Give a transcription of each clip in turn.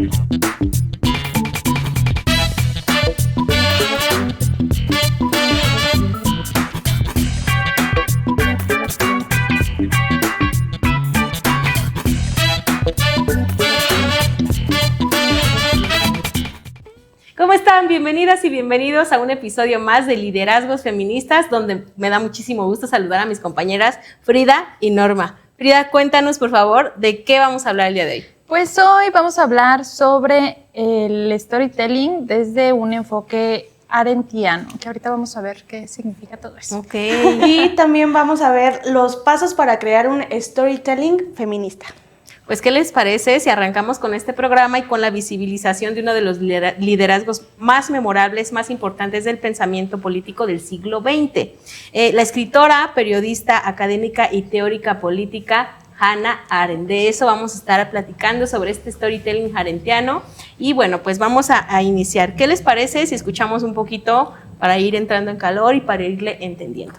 ¿Cómo están? Bienvenidas y bienvenidos a un episodio más de Liderazgos Feministas, donde me da muchísimo gusto saludar a mis compañeras Frida y Norma. Frida, cuéntanos por favor de qué vamos a hablar el día de hoy. Pues hoy vamos a hablar sobre el storytelling desde un enfoque arendtiano, que ahorita vamos a ver qué significa todo eso. Ok. Y también vamos a ver los pasos para crear un storytelling feminista. Pues, ¿qué les parece si arrancamos con este programa y con la visibilización de uno de los liderazgos más memorables, más importantes del pensamiento político del siglo XX? La escritora, periodista, académica y teórica política Hannah Arendt. De eso vamos a estar platicando sobre este storytelling arendtiano. Y bueno, pues vamos a iniciar. ¿Qué les parece si escuchamos un poquito para ir entrando en calor y para irle entendiendo?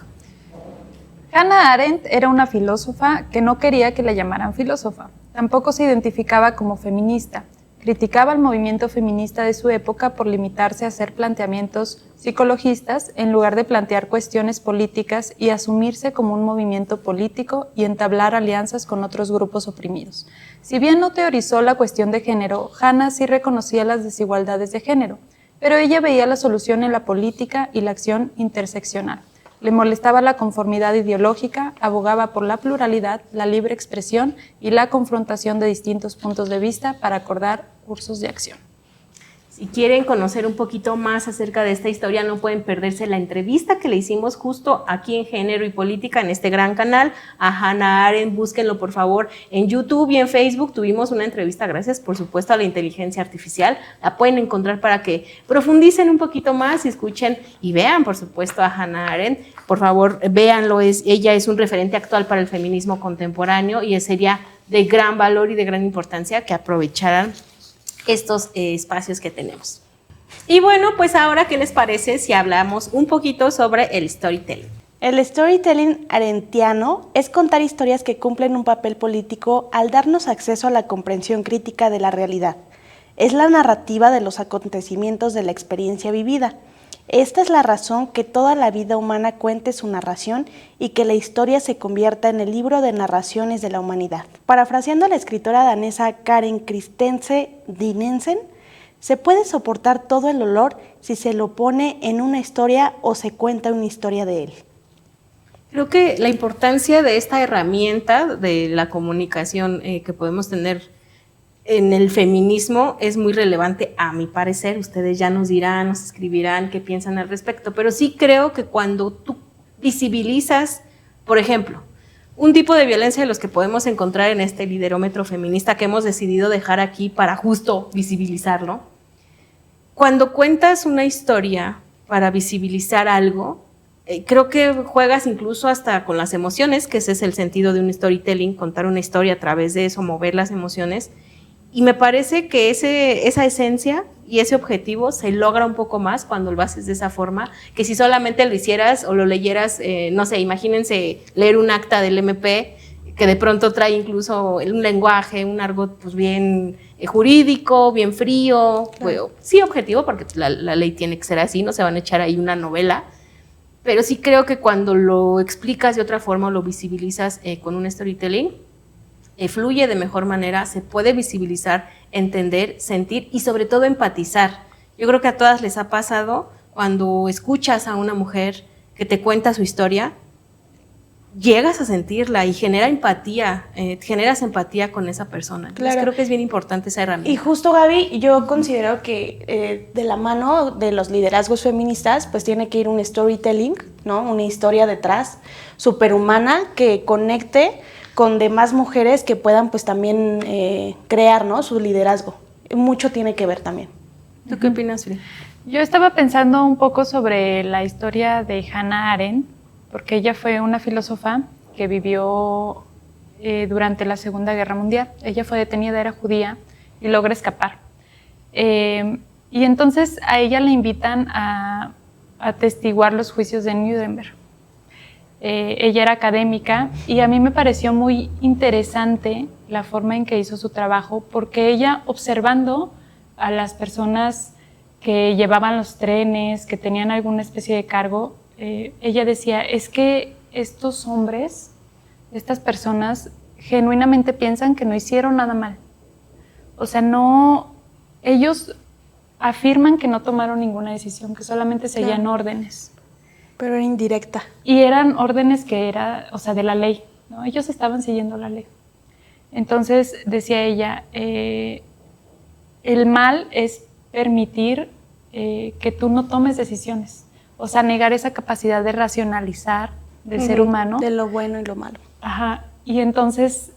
Hannah Arendt era una filósofa que no quería que la llamaran filósofa. Tampoco se identificaba como feminista. Criticaba al movimiento feminista de su época por limitarse a hacer planteamientos psicologistas en lugar de plantear cuestiones políticas y asumirse como un movimiento político y entablar alianzas con otros grupos oprimidos. Si bien no teorizó la cuestión de género, Hannah sí reconocía las desigualdades de género, pero ella veía la solución en la política y la acción interseccional. Le molestaba la conformidad ideológica, abogaba por la pluralidad, la libre expresión y la confrontación de distintos puntos de vista para acordar cursos de acción. Si quieren conocer un poquito más acerca de esta historia, no pueden perderse la entrevista que le hicimos justo aquí en Género y Política, en este gran canal, a Hannah Arendt. Búsquenlo, por favor, en YouTube y en Facebook. Tuvimos una entrevista, gracias, por supuesto, a la inteligencia artificial. La pueden encontrar para que profundicen un poquito más y escuchen y vean, por supuesto, a Hannah Arendt. Por favor, véanlo. Ella es un referente actual para el feminismo contemporáneo y sería de gran valor y de gran importancia que aprovecharan estos espacios que tenemos. Y bueno, pues ahora, ¿qué les parece si hablamos un poquito sobre el storytelling? El storytelling arendtiano es contar historias que cumplen un papel político al darnos acceso a la comprensión crítica de la realidad. Es la narrativa de los acontecimientos de la experiencia vivida. Esta es la razón que toda la vida humana cuente su narración y que la historia se convierta en el libro de narraciones de la humanidad. Parafraseando a la escritora danesa Karen Christensen Dinesen, se puede soportar todo el olor si se lo pone en una historia o se cuenta una historia de él. Creo que la importancia de esta herramienta de la comunicación que podemos tener en el feminismo es muy relevante, a mi parecer. Ustedes ya nos dirán, nos escribirán qué piensan al respecto, pero sí creo que cuando tú visibilizas, por ejemplo, un tipo de violencia de los que podemos encontrar en este liderómetro feminista que hemos decidido dejar aquí para justo visibilizarlo, cuando cuentas una historia para visibilizar algo, creo que juegas incluso hasta con las emociones, que ese es el sentido de un storytelling, contar una historia a través de eso, mover las emociones. Y me parece que esa esencia y ese objetivo se logra un poco más cuando lo haces de esa forma, que si solamente lo hicieras o lo leyeras, no sé, imagínense leer un acta del MP que de pronto trae incluso un lenguaje, un argot pues bien jurídico, bien frío, bueno, sí objetivo, porque la ley tiene que ser así, no se van a echar ahí una novela, pero sí creo que cuando lo explicas de otra forma o lo visibilizas con un storytelling, fluye de mejor manera, se puede visibilizar, entender, sentir y sobre todo empatizar. Yo creo que a todas les ha pasado cuando escuchas a una mujer que te cuenta su historia, llegas a sentirla y genera empatía, generas empatía con esa persona. Entonces, claro, creo que es bien importante esa herramienta. Y justo, Gaby, yo considero que de la mano de los liderazgos feministas, pues tiene que ir un storytelling, ¿no? Una historia detrás, superhumana, que conecte con demás mujeres que puedan pues también crear, ¿no?, su liderazgo. Mucho tiene que ver también. ¿Tú qué opinas, Frida? Yo estaba pensando un poco sobre la historia de Hannah Arendt, porque ella fue una filósofa que vivió durante la Segunda Guerra Mundial. Ella fue detenida, era judía, y logra escapar. Y entonces a ella le invitan a atestiguar los juicios de Nuremberg. Ella era académica y a mí me pareció muy interesante la forma en que hizo su trabajo, porque ella, observando a las personas que llevaban los trenes, que tenían alguna especie de cargo, ella decía, es que estos hombres, estas personas, genuinamente piensan que no hicieron nada mal. O sea, no, ellos afirman que no tomaron ninguna decisión, que solamente seguían órdenes. Pero era indirecta. Y eran órdenes que era, o sea, de la ley, ¿no? Ellos estaban siguiendo la ley. Entonces, decía ella, el mal es permitir que tú no tomes decisiones. O sea, negar esa capacidad de racionalizar del ser humano. De lo bueno y lo malo. Ajá. Y entonces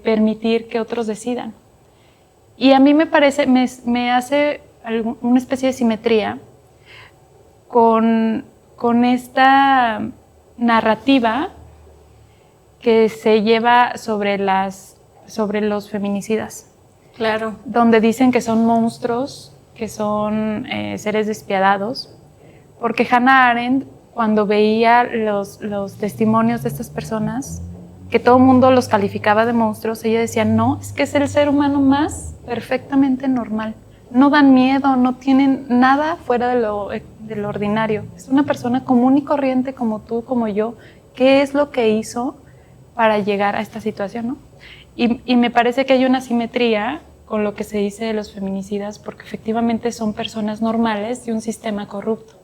permitir que otros decidan. Y a mí me parece, me hace una especie de simetría con esta narrativa que se lleva sobre los feminicidas. Claro. Donde dicen que son monstruos, que son seres despiadados. Porque Hannah Arendt, cuando veía los testimonios de estas personas, que todo el mundo los calificaba de monstruos, ella decía, no, es que es el ser humano más perfectamente normal. No dan miedo, no tienen nada fuera de lo ordinario. Es una persona común y corriente como tú, como yo. ¿Qué es lo que hizo para llegar a esta situación, no? Y me parece que hay una simetría con lo que se dice de los feminicidas, porque efectivamente son personas normales de un sistema corrupto.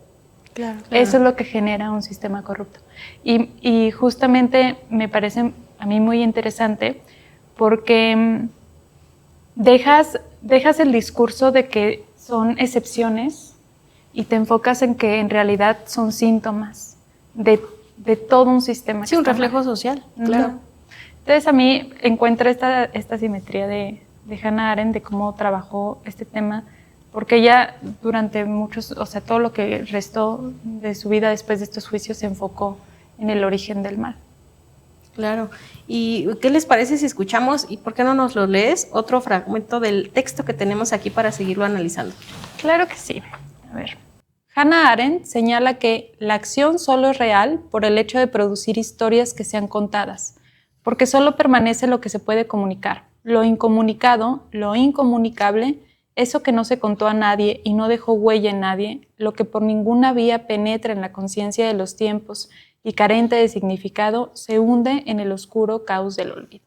Claro. Eso es lo que genera un sistema corrupto. Y justamente me parece a mí muy interesante porque dejas el discurso de que son excepciones y te enfocas en que en realidad son síntomas de todo un sistema. Sí, un reflejo social. Claro. Entonces a mí encuentro esta simetría de Hannah Arendt, de cómo trabajó este tema, porque ella durante todo lo que restó de su vida después de estos juicios se enfocó en el origen del mal. Claro. ¿Y qué les parece si escuchamos, y por qué no nos lo lees, otro fragmento del texto que tenemos aquí para seguirlo analizando? Claro que sí. A ver. Hannah Arendt señala que la acción solo es real por el hecho de producir historias que sean contadas, porque solo permanece lo que se puede comunicar. Lo incomunicado, lo incomunicable, eso que no se contó a nadie y no dejó huella en nadie, lo que por ninguna vía penetra en la conciencia de los tiempos y carente de significado, se hunde en el oscuro caos del olvido.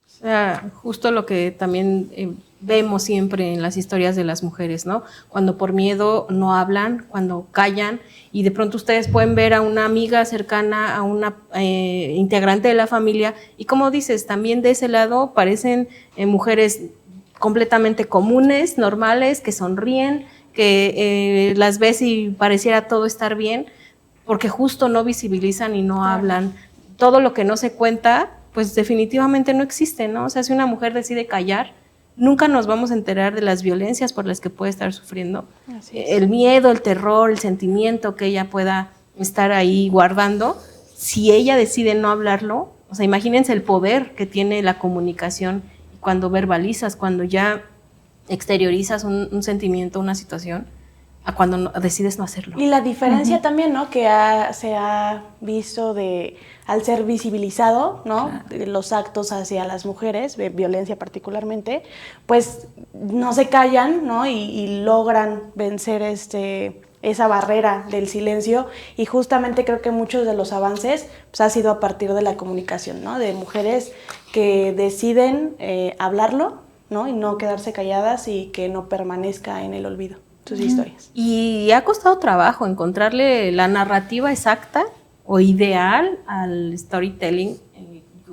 O sea, justo lo que también vemos siempre en las historias de las mujeres, ¿no? Cuando por miedo no hablan, cuando callan, y de pronto ustedes pueden ver a una amiga cercana, a una integrante de la familia, y como dices, también de ese lado parecen mujeres completamente comunes, normales, que sonríen, que las ves y pareciera todo estar bien, porque justo no visibilizan y no hablan. Todo lo que no se cuenta, pues definitivamente no existe, ¿no? O sea, si una mujer decide callar, nunca nos vamos a enterar de las violencias por las que puede estar sufriendo. El miedo, el terror, el sentimiento que ella pueda estar ahí guardando, si ella decide no hablarlo, o sea, imagínense el poder que tiene la comunicación cuando verbalizas, cuando ya exteriorizas un sentimiento, una situación, a cuando decides no hacerlo. Y la diferencia también, ¿no? Que se ha visto al ser visibilizado, ¿no? Los actos hacia las mujeres, de violencia particularmente, pues no se callan, ¿no? Y logran vencer esa barrera del silencio, y justamente creo que muchos de los avances pues, ha sido a partir de la comunicación, ¿no? De mujeres que deciden hablarlo, ¿no? Y no quedarse calladas y que no permanezca en el olvido sus historias. Y ha costado trabajo encontrarle la narrativa exacta o ideal al storytelling.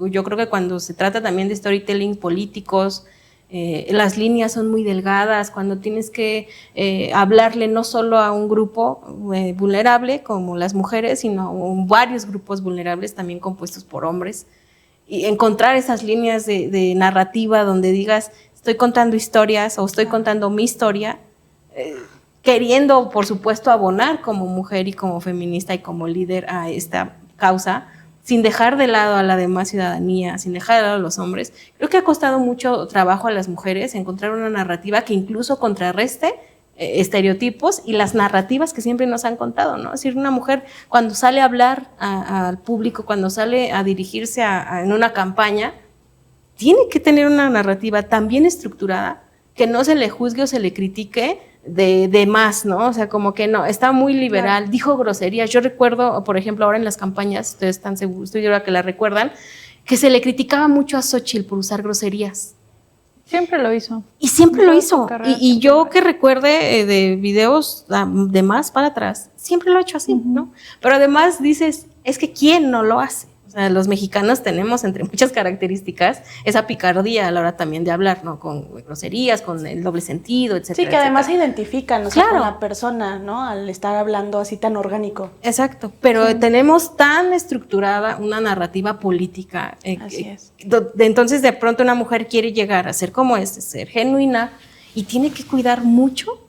Yo creo que cuando se trata también de storytelling políticos, las líneas son muy delgadas, cuando tienes que hablarle no solo a un grupo vulnerable como las mujeres, sino a varios grupos vulnerables también compuestos por hombres, y encontrar esas líneas de narrativa donde digas, estoy contando historias o estoy contando mi historia, queriendo, por supuesto, abonar como mujer y como feminista y como líder a esta causa, sin dejar de lado a la demás ciudadanía, sin dejar de lado a los hombres. Creo que ha costado mucho trabajo a las mujeres encontrar una narrativa que incluso contrarreste estereotipos y las narrativas que siempre nos han contado, ¿no? Es decir, una mujer cuando sale a hablar al público, cuando sale a dirigirse en una campaña, tiene que tener una narrativa tan bien estructurada que no se le juzgue o se le critique de más, ¿no? O sea, como que no, está muy liberal, claro. Dijo groserías. Yo recuerdo, por ejemplo, ahora en las campañas, ustedes están seguros, estoy segura que la recuerdan, que se le criticaba mucho a Xóchitl por usar groserías. Siempre lo hizo. Y siempre lo hizo. Y yo que recuerde de videos de más para atrás, siempre lo ha hecho así, ¿no? Pero además dices, es que ¿quién no lo hace? O sea, los mexicanos tenemos, entre muchas características, esa picardía a la hora también de hablar, ¿no? Con groserías, con el doble sentido, etcétera. Sí, que además se identifican, o sea, claro, con la persona, ¿no? Al estar hablando así tan orgánico. Exacto, pero tenemos tan estructurada una narrativa política. Así es. Entonces, de pronto una mujer quiere llegar a ser como ser genuina, y tiene que cuidar mucho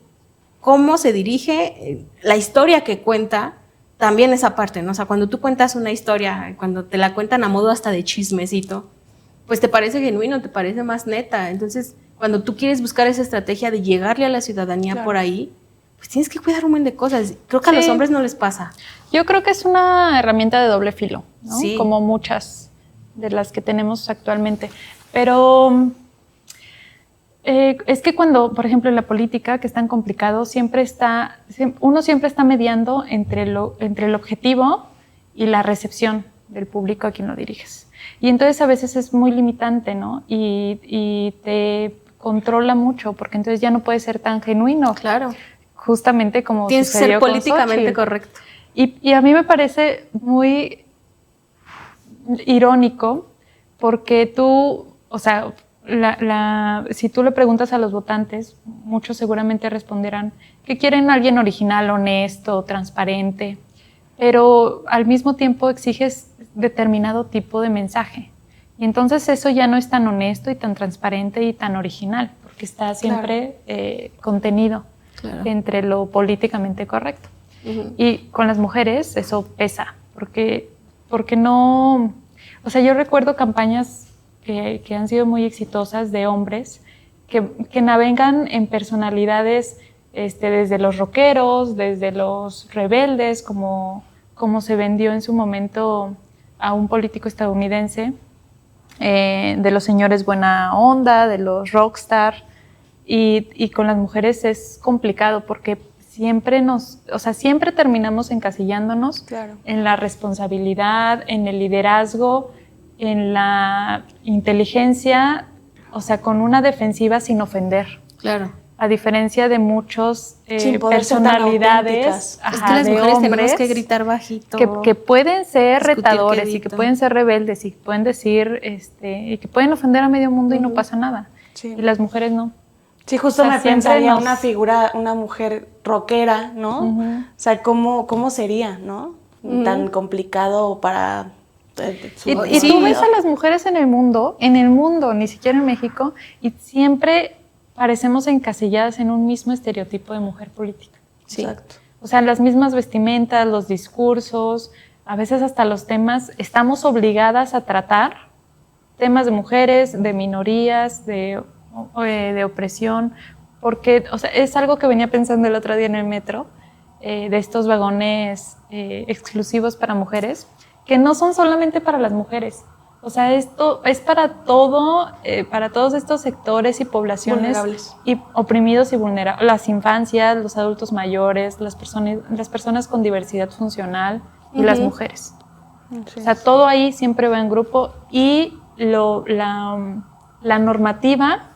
cómo se dirige, la historia que cuenta. También esa parte, ¿no? O sea, cuando tú cuentas una historia, cuando te la cuentan a modo hasta de chismecito, pues te parece genuino, te parece más neta. Entonces, cuando tú quieres buscar esa estrategia de llegarle a la ciudadanía, claro, por ahí, pues tienes que cuidar un montón de cosas. Creo que a los hombres no les pasa. Yo creo que es una herramienta de doble filo, ¿no? Sí. Como muchas de las que tenemos actualmente. Pero es que cuando, por ejemplo, en la política, que es tan complicado, uno siempre está mediando entre el objetivo y la recepción del público a quien lo diriges. Y entonces a veces es muy limitante, ¿no? Y te controla mucho, porque entonces ya no puedes ser tan genuino. Claro. Justamente como tienes que ser políticamente correcto. Y a mí me parece muy irónico, porque tú, o sea, si tú le preguntas a los votantes, muchos seguramente responderán que quieren a alguien original, honesto, transparente, pero al mismo tiempo exiges determinado tipo de mensaje. Y entonces eso ya no es tan honesto y tan transparente y tan original, porque está siempre contenido entre lo políticamente correcto. Y con las mujeres eso pesa, porque no... O sea, yo recuerdo campañas que han sido muy exitosas de hombres que navegan en personalidades desde los rockeros, desde los rebeldes, como se vendió en su momento a un político estadounidense, de los señores buena onda, de los rockstar, y con las mujeres es complicado porque siempre terminamos encasillándonos en la responsabilidad, en el liderazgo, en la inteligencia, o sea, con una defensiva sin ofender. Claro. A diferencia de muchos personalidades es que las mujeres tenemos que gritar bajito. Que pueden ser retadores y que pueden ser rebeldes y que pueden decir, y que pueden ofender a medio mundo y no pasa nada. Sí. Y las mujeres no. Sí, justo me pensaría una figura, una mujer rockera, ¿no? O sea, ¿cómo sería, no? Tan complicado para... Y tú ves a las mujeres en el mundo, ni siquiera en México, y siempre parecemos encasilladas en un mismo estereotipo de mujer política. Sí. Exacto. O sea, las mismas vestimentas, los discursos, a veces hasta los temas, estamos obligadas a tratar temas de mujeres, de minorías, de opresión, porque, o sea, es algo que venía pensando el otro día en el metro, de estos vagones exclusivos para mujeres, que no son solamente para las mujeres. O sea, esto es para todos estos sectores y poblaciones y oprimidos y vulnerables. Las infancias, los adultos mayores, las personas con diversidad funcional y las mujeres. O sea, todo ahí siempre va en grupo y la normativa,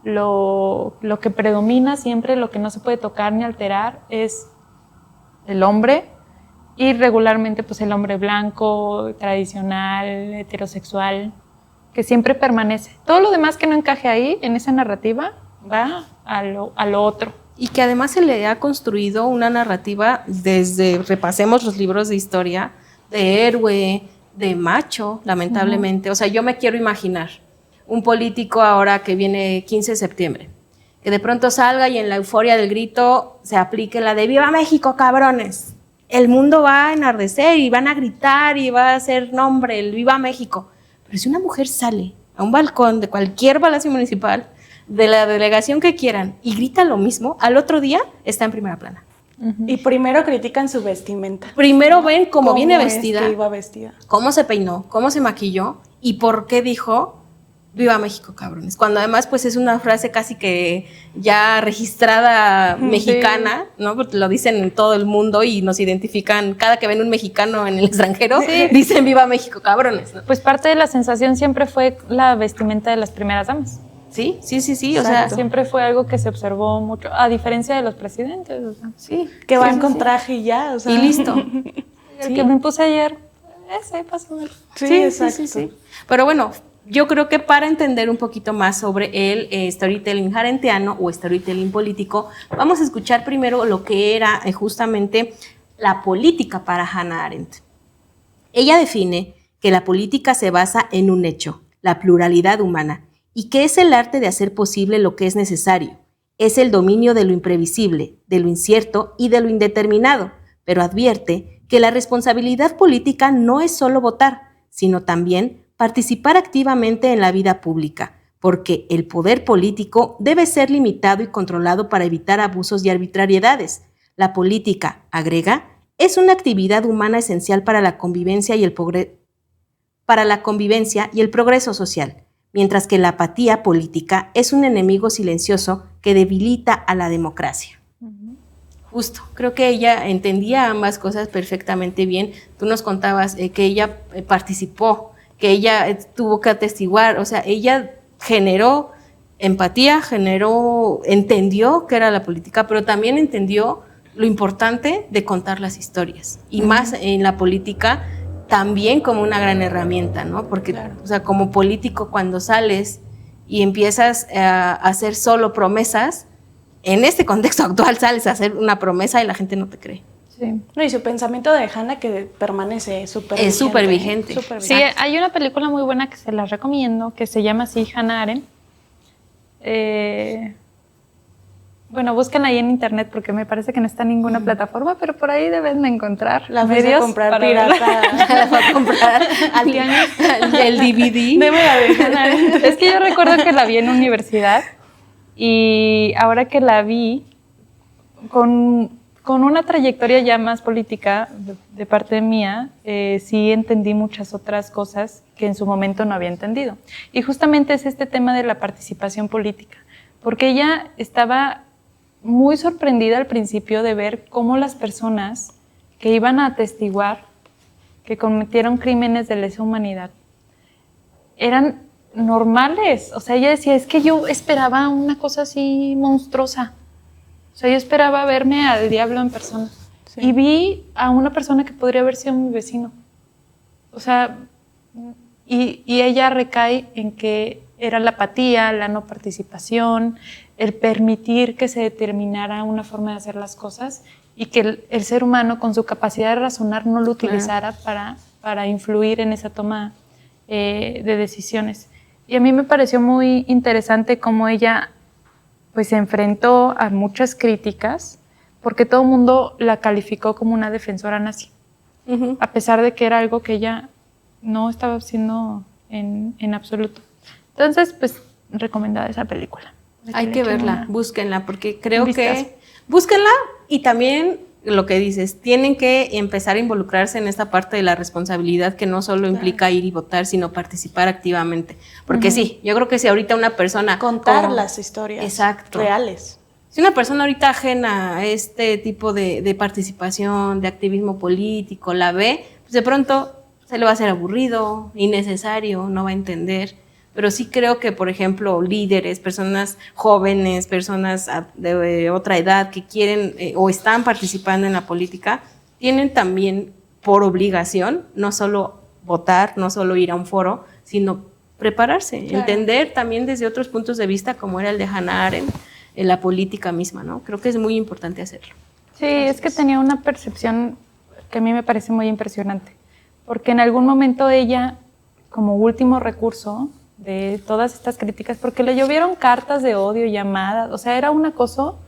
lo que predomina siempre, lo que no se puede tocar ni alterar es el hombre. Y regularmente pues el hombre blanco, tradicional, heterosexual, que siempre permanece. Todo lo demás que no encaje ahí, en esa narrativa, va a lo otro. Y que además se le ha construido una narrativa repasemos los libros de historia, de héroe, de macho, lamentablemente. O sea, yo me quiero imaginar un político ahora que viene 15 de septiembre, que de pronto salga y en la euforia del grito se aplique la de ¡Viva México, cabrones! El mundo va a enardecer y van a gritar y va a hacer nombre, el Viva México. Pero si una mujer sale a un balcón de cualquier palacio municipal de la delegación que quieran y grita lo mismo, al otro día está en primera plana. Y primero critican su vestimenta. Primero ven cómo viene es vestida, que iba vestida, cómo se peinó, cómo se maquilló y por qué dijo "Viva México, cabrones", cuando además pues es una frase casi que ya registrada mexicana, ¿no? Porque lo dicen en todo el mundo y nos identifican, cada que ven un mexicano en el extranjero, dicen "Viva México, cabrones", ¿no? Pues parte de la sensación siempre fue la vestimenta de las primeras damas. Sí, O sea, siempre fue algo que se observó mucho, a diferencia de los presidentes. O sea, sí, que van con traje y ya, o sea. y listo. El que me impuse ayer, ese pasó. Sí, exacto. Pero bueno, yo creo que para entender un poquito más sobre el storytelling arendtiano o storytelling político, vamos a escuchar primero lo que era justamente la política para Hannah Arendt. Ella define que la política se basa en un hecho, la pluralidad humana, y que es el arte de hacer posible lo que es necesario. Es el dominio de lo imprevisible, de lo incierto y de lo indeterminado, pero advierte que la responsabilidad política no es solo votar, sino también participar activamente en la vida pública, porque el poder político debe ser limitado y controlado para evitar abusos y arbitrariedades. La política, agrega, es una actividad humana esencial para la convivencia y el progreso social, mientras que la apatía política es un enemigo silencioso que debilita a la democracia. Justo, creo que ella entendía ambas cosas perfectamente bien. Tú nos contabas que ella participó, que ella tuvo que atestiguar, o sea, ella generó empatía, entendió qué era la política, pero también entendió lo importante de contar las historias, y más en la política también como una gran herramienta, ¿no? Porque, o sea, como político, cuando sales y empiezas a hacer solo promesas, en este contexto actual sales a hacer una promesa y la gente no te cree. Sí. No, y su pensamiento de Hannah que permanece súper vigente. Es súper vigente. Sí, hay una película muy buena que se la recomiendo, que se llama así, Hannah Arendt. Bueno, búsquenla ahí en internet porque me parece que no está en ninguna plataforma, pero por ahí deben de encontrar la medios comprar pirata. La va a comprar el DVD. Es que yo recuerdo que la vi en universidad y ahora que la vi con una trayectoria ya más política de parte mía, sí entendí muchas otras cosas que en su momento no había entendido. Y justamente es este tema de la participación política, porque ella estaba muy sorprendida al principio de ver cómo las personas que iban a atestiguar que cometieron crímenes de lesa humanidad eran normales. O sea, ella decía, es que yo esperaba una cosa así monstruosa. O sea, yo esperaba verme al diablo en persona. Sí. Y vi a una persona que podría haber sido mi vecino. O sea, y ella recae en que era la apatía, la no participación, el permitir que se determinara una forma de hacer las cosas y que el ser humano con su capacidad de razonar no lo utilizara para influir en esa toma de decisiones. Y a mí me pareció muy interesante cómo ella pues se enfrentó a muchas críticas porque todo el mundo la calificó como una defensora nazi, a pesar de que era algo que ella no estaba haciendo en absoluto. Entonces, pues, recomendada esa película. Hay que verla, búsquenla, porque creo que... Búsquenla y también lo que dices, tienen que empezar a involucrarse en esta parte de la responsabilidad que no solo implica ir y votar, sino participar activamente. Porque sí, yo creo que si ahorita una persona... Contar las historias reales. Si una persona ahorita ajena a este tipo de participación, de activismo político, la ve, pues de pronto se le va a hacer aburrido, innecesario, no va a entender. Pero sí creo que, por ejemplo, líderes, personas jóvenes, personas de otra edad que quieren o están participando en la política, tienen también por obligación no solo votar, no solo ir a un foro, sino prepararse, entender también desde otros puntos de vista, como era el de Hannah Arendt, en la política misma, ¿no? Creo que es muy importante hacerlo. Sí, es que tenía una percepción que a mí me parece muy impresionante, porque en algún momento ella, como último recurso de todas estas críticas, porque le llovieron cartas de odio, llamadas, o sea, era un acoso,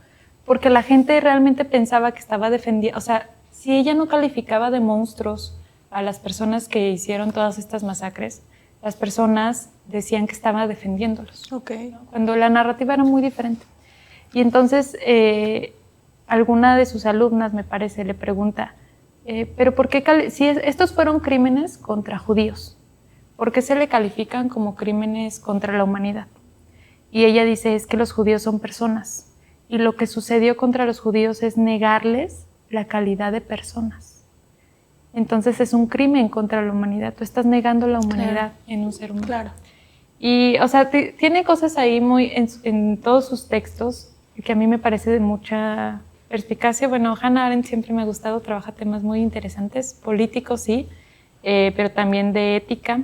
porque la gente realmente pensaba que estaba defendiendo, o sea, si ella no calificaba de monstruos a las personas que hicieron todas estas masacres, las personas decían que estaba defendiéndolos, Okay. ¿no? Cuando la narrativa era muy diferente. Y entonces alguna de sus alumnas, me parece, le pregunta, ¿pero por qué, si estos fueron crímenes contra judíos, por qué se le califican como crímenes contra la humanidad? Y ella dice, es que los judíos son personas, y lo que sucedió contra los judíos es negarles la calidad de personas. Entonces es un crimen contra la humanidad, tú estás negando la humanidad en un ser humano. Claro. Y, o sea, tiene cosas ahí muy en todos sus textos que a mí me parece de mucha perspicacia. Bueno, Hannah Arendt siempre me ha gustado, trabaja temas muy interesantes, políticos sí, pero también de ética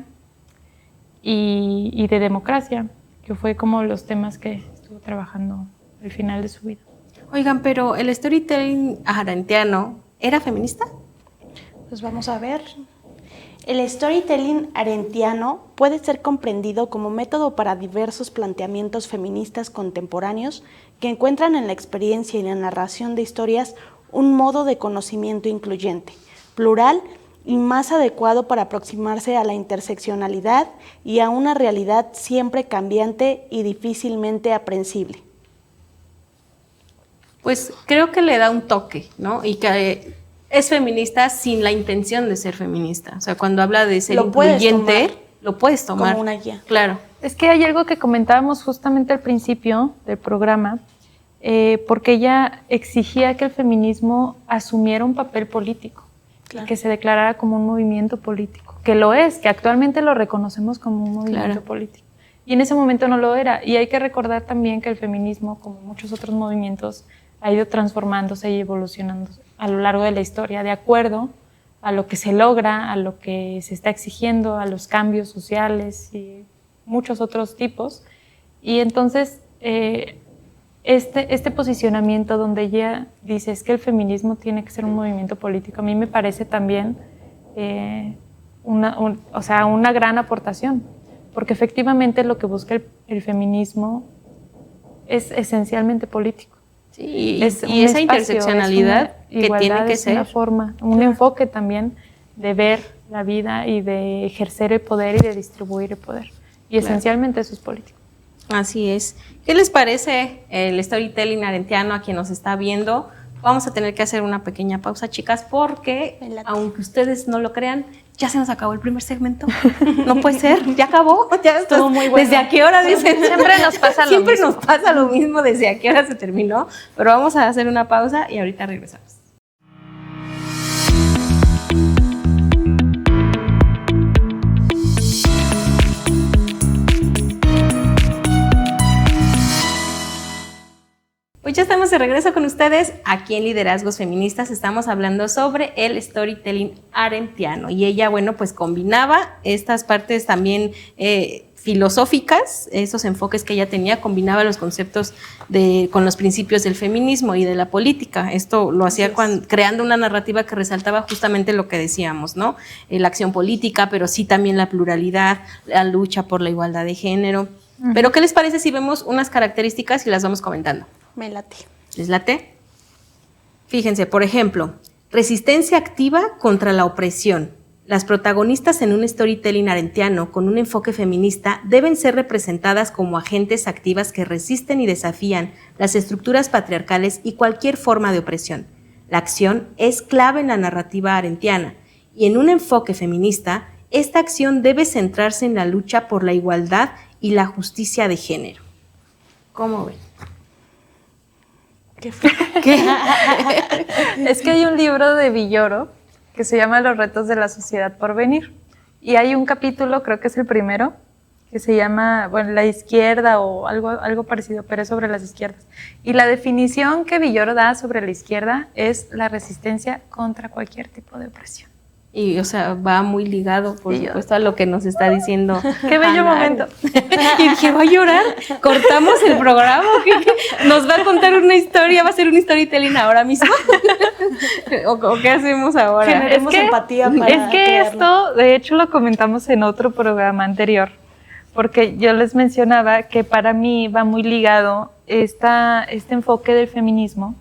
y de democracia, que fue como los temas que estuvo trabajando al final de su vida. Oigan, pero el storytelling arendtiano, ¿era feminista? Pues vamos a ver. El storytelling arendtiano puede ser comprendido como método para diversos planteamientos feministas contemporáneos que encuentran en la experiencia y la narración de historias un modo de conocimiento incluyente, plural y más adecuado para aproximarse a la interseccionalidad y a una realidad siempre cambiante y difícilmente aprensible. Pues creo que le da un toque, ¿no? Y que es feminista sin la intención de ser feminista. O sea, cuando habla de ser incluyente, lo puedes tomar como una guía. Claro. Es que hay algo que comentábamos justamente al principio del programa, porque ella exigía que el feminismo asumiera un papel político, claro, que se declarara como un movimiento político, que lo es, que actualmente lo reconocemos como un movimiento político. Y en ese momento no lo era. Y hay que recordar también que el feminismo, como muchos otros movimientos, ha ido transformándose y evolucionando a lo largo de la historia, de acuerdo a lo que se logra, a lo que se está exigiendo, a los cambios sociales y muchos otros tipos. Y entonces, este posicionamiento donde ella dice es que el feminismo tiene que ser un movimiento político, a mí me parece también una gran aportación, porque efectivamente lo que busca el feminismo es esencialmente político. Sí, y esa interseccionalidad que tiene que ser. Una forma, un enfoque también de ver la vida y de ejercer el poder y de distribuir el poder. Y esencialmente eso es político. Así es. ¿Qué les parece el storytelling arendtiano a quien nos está viendo? Vamos a tener que hacer una pequeña pausa, chicas, porque aunque ustedes no lo crean, ya se nos acabó el primer segmento. No puede ser, ya acabó. Ya estuvo muy bueno. ¿Desde a qué hora dicen? Siempre nos pasa lo mismo. Siempre nos pasa lo mismo, desde a qué hora se terminó. Pero vamos a hacer una pausa y ahorita regresamos. Pues ya estamos de regreso con ustedes aquí en Liderazgos Feministas. Estamos hablando sobre el storytelling arendtiano y ella, bueno, pues combinaba estas partes también filosóficas, esos enfoques que ella tenía, combinaba los conceptos con los principios del feminismo y de la política. Esto lo hacía creando una narrativa que resaltaba justamente lo que decíamos, ¿no? La acción política, pero sí también la pluralidad, la lucha por la igualdad de género. Pero ¿qué les parece si vemos unas características y las vamos comentando? Me late. ¿Les late? Fíjense, por ejemplo, resistencia activa contra la opresión. Las protagonistas en un storytelling arendtiano con un enfoque feminista deben ser representadas como agentes activas que resisten y desafían las estructuras patriarcales y cualquier forma de opresión. La acción es clave en la narrativa arendtiana y en un enfoque feminista, esta acción debe centrarse en la lucha por la igualdad y la justicia de género. ¿Cómo ven? ¿Qué fue? Es que hay un libro de Villoro que se llama Los retos de la sociedad por venir. Y hay un capítulo, creo que es el primero, que se llama, bueno, la izquierda o algo parecido, pero es sobre las izquierdas. Y la definición que Villoro da sobre la izquierda es la resistencia contra cualquier tipo de opresión. Y, o sea, va muy ligado, por supuesto, a lo que nos está diciendo. ¡Qué bello momento! Y dije, ¿va a llorar? ¿Cortamos el programa? ¿Qué? ¿Nos va a contar una historia? ¿Va a ser un storytelling ahora mismo? ¿O qué hacemos ahora? Generemos empatía para Es que crearlo. Esto, de hecho, lo comentamos en otro programa anterior, porque yo les mencionaba que para mí va muy ligado este enfoque del feminismo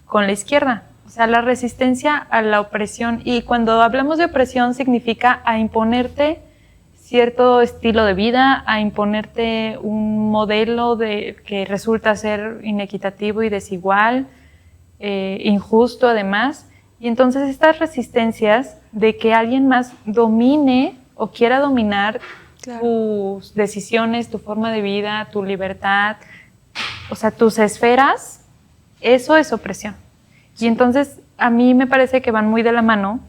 con la izquierda. O sea, la resistencia a la opresión, y cuando hablamos de opresión significa a imponerte cierto estilo de vida, a imponerte un modelo que resulta ser inequitativo y desigual, injusto además. Y entonces estas resistencias de que alguien más domine o quiera dominar tus decisiones, tu forma de vida, tu libertad, o sea, tus esferas, eso es opresión. Y entonces a mí me parece que van muy de la mano,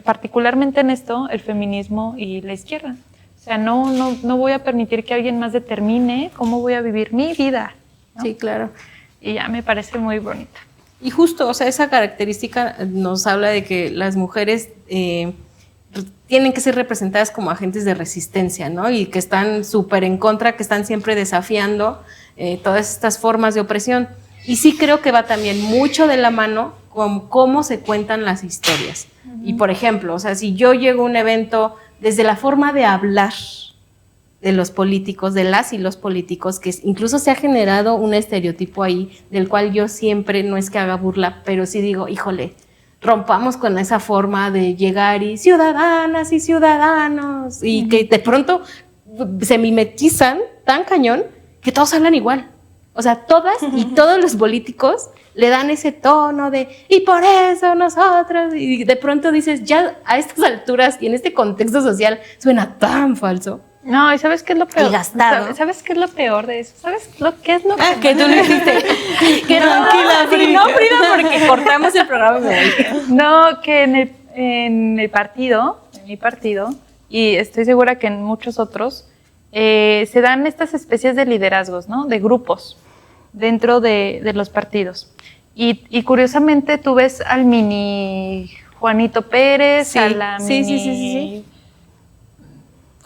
particularmente en esto, el feminismo y la izquierda. O sea, no voy a permitir que alguien más determine cómo voy a vivir mi vida, ¿no? Sí, claro. Y ya me parece muy bonita. Y justo, o sea, esa característica nos habla de que las mujeres tienen que ser representadas como agentes de resistencia, ¿no? Y que están súper en contra, que están siempre desafiando todas estas formas de opresión. Y sí creo que va también mucho de la mano con cómo se cuentan las historias. Y por ejemplo, o sea, si yo llego a un evento desde la forma de hablar de los políticos, de las y los políticos, que incluso se ha generado un estereotipo ahí, del cual yo siempre, no es que haga burla, pero sí digo, híjole, rompamos con esa forma de llegar y ciudadanas y ciudadanos, y que de pronto se mimetizan tan cañón que todos hablan igual. O sea, todas y todos los políticos le dan ese tono de y por eso nosotros, y de pronto dices, ya a estas alturas y en este contexto social suena tan falso. No, ¿y sabes qué es lo peor? Y gastado. ¿Sabes qué es lo peor de eso? ¿Sabes qué es lo peor? Que tú lo hiciste. Que tranquila, Frida. No, Frida, porque cortamos el programa. No, que en mi partido, y estoy segura que en muchos otros, se dan estas especies de liderazgos, ¿no? De grupos dentro de los partidos. Y curiosamente tú ves al mini Juanito Pérez, sí, a la mini... Sí.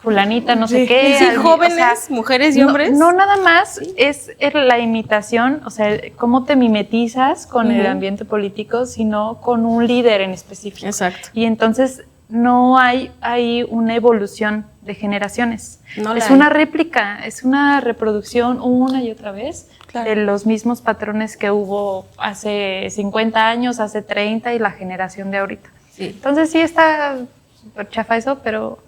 fulanita, no sé qué. Sí, jóvenes, o sea, mujeres y hombres. No nada más es la imitación, o sea, cómo te mimetizas con el ambiente político, sino con un líder en específico. Exacto. Y entonces no hay una evolución de generaciones. Es una réplica, es una reproducción una y otra vez de los mismos patrones que hubo hace 50 años, hace 30 y la generación de ahorita. Sí. Entonces sí está súper chafa eso, pero...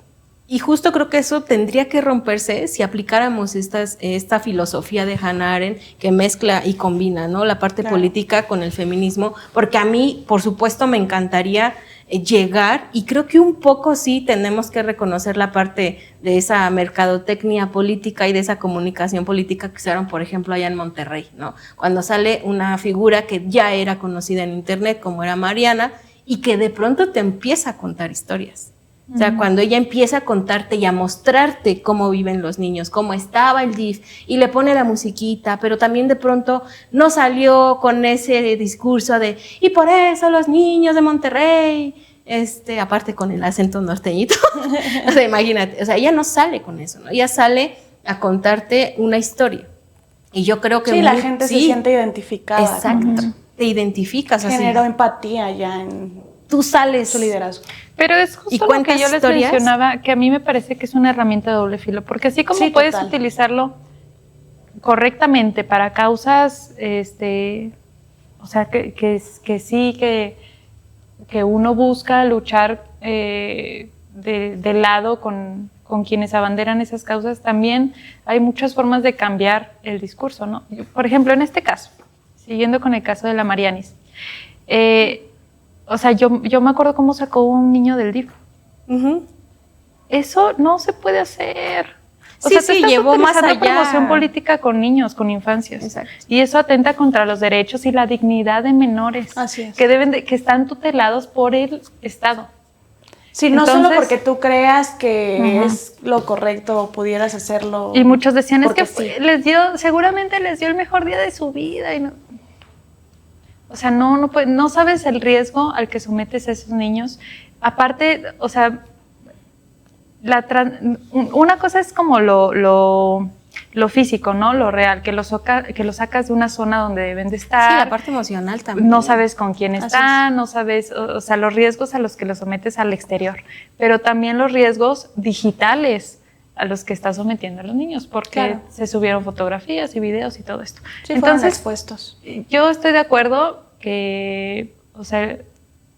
Y justo creo que eso tendría que romperse si aplicáramos esta filosofía de Hannah Arendt que mezcla y combina, ¿no? La parte política con el feminismo, porque a mí, por supuesto, me encantaría llegar, y creo que un poco sí tenemos que reconocer la parte de esa mercadotecnia política y de esa comunicación política que usaron, por ejemplo, allá en Monterrey, ¿no? Cuando sale una figura que ya era conocida en internet, como era Mariana, y que de pronto te empieza a contar historias. O sea, cuando ella empieza a contarte y a mostrarte cómo viven los niños, cómo estaba el DIF, y le pone la musiquita, pero también de pronto no salió con ese discurso de y por eso los niños de Monterrey, aparte con el acento norteñito, o sea, imagínate, o sea, ella no sale con eso, ¿no? Ella sale a contarte una historia. Y yo creo que sí, la gente se siente identificada. Exacto, te identificas así. Generó empatía ya en tú sales su liderazgo. Pero es justo lo que yo les mencionaba, que a mí me parece que es una herramienta de doble filo, porque así como puedes utilizarlo correctamente para causas, o sea, que sí, que uno busca luchar de lado con quienes abanderan esas causas, también hay muchas formas de cambiar el discurso, ¿no? Por ejemplo, en este caso, siguiendo con el caso de la Marianis, o sea, yo me acuerdo cómo sacó un niño del DIF. Eso no se puede hacer. O sea, sí, llevó más allá. Promoción política con niños, con infancias. Exacto. Y eso atenta contra los derechos y la dignidad de menores. Así es. Que están tutelados por el Estado. Sí, no solo porque tú creas que es lo correcto, pudieras hacerlo. Y muchos decían, es que seguramente les dio el mejor día de su vida. Y no. O sea, no sabes el riesgo al que sometes a esos niños. Aparte, o sea, una cosa es como lo físico, ¿no? Lo real, que lo sacas de una zona donde deben de estar. Sí, la parte emocional también. No sabes con quién están, no sabes, o sea, los riesgos a los que los sometes al exterior. Pero también los riesgos digitales a los que estás sometiendo a los niños, porque se subieron fotografías y videos y todo esto. Sí, entonces expuestos. Yo estoy de acuerdo que, o sea,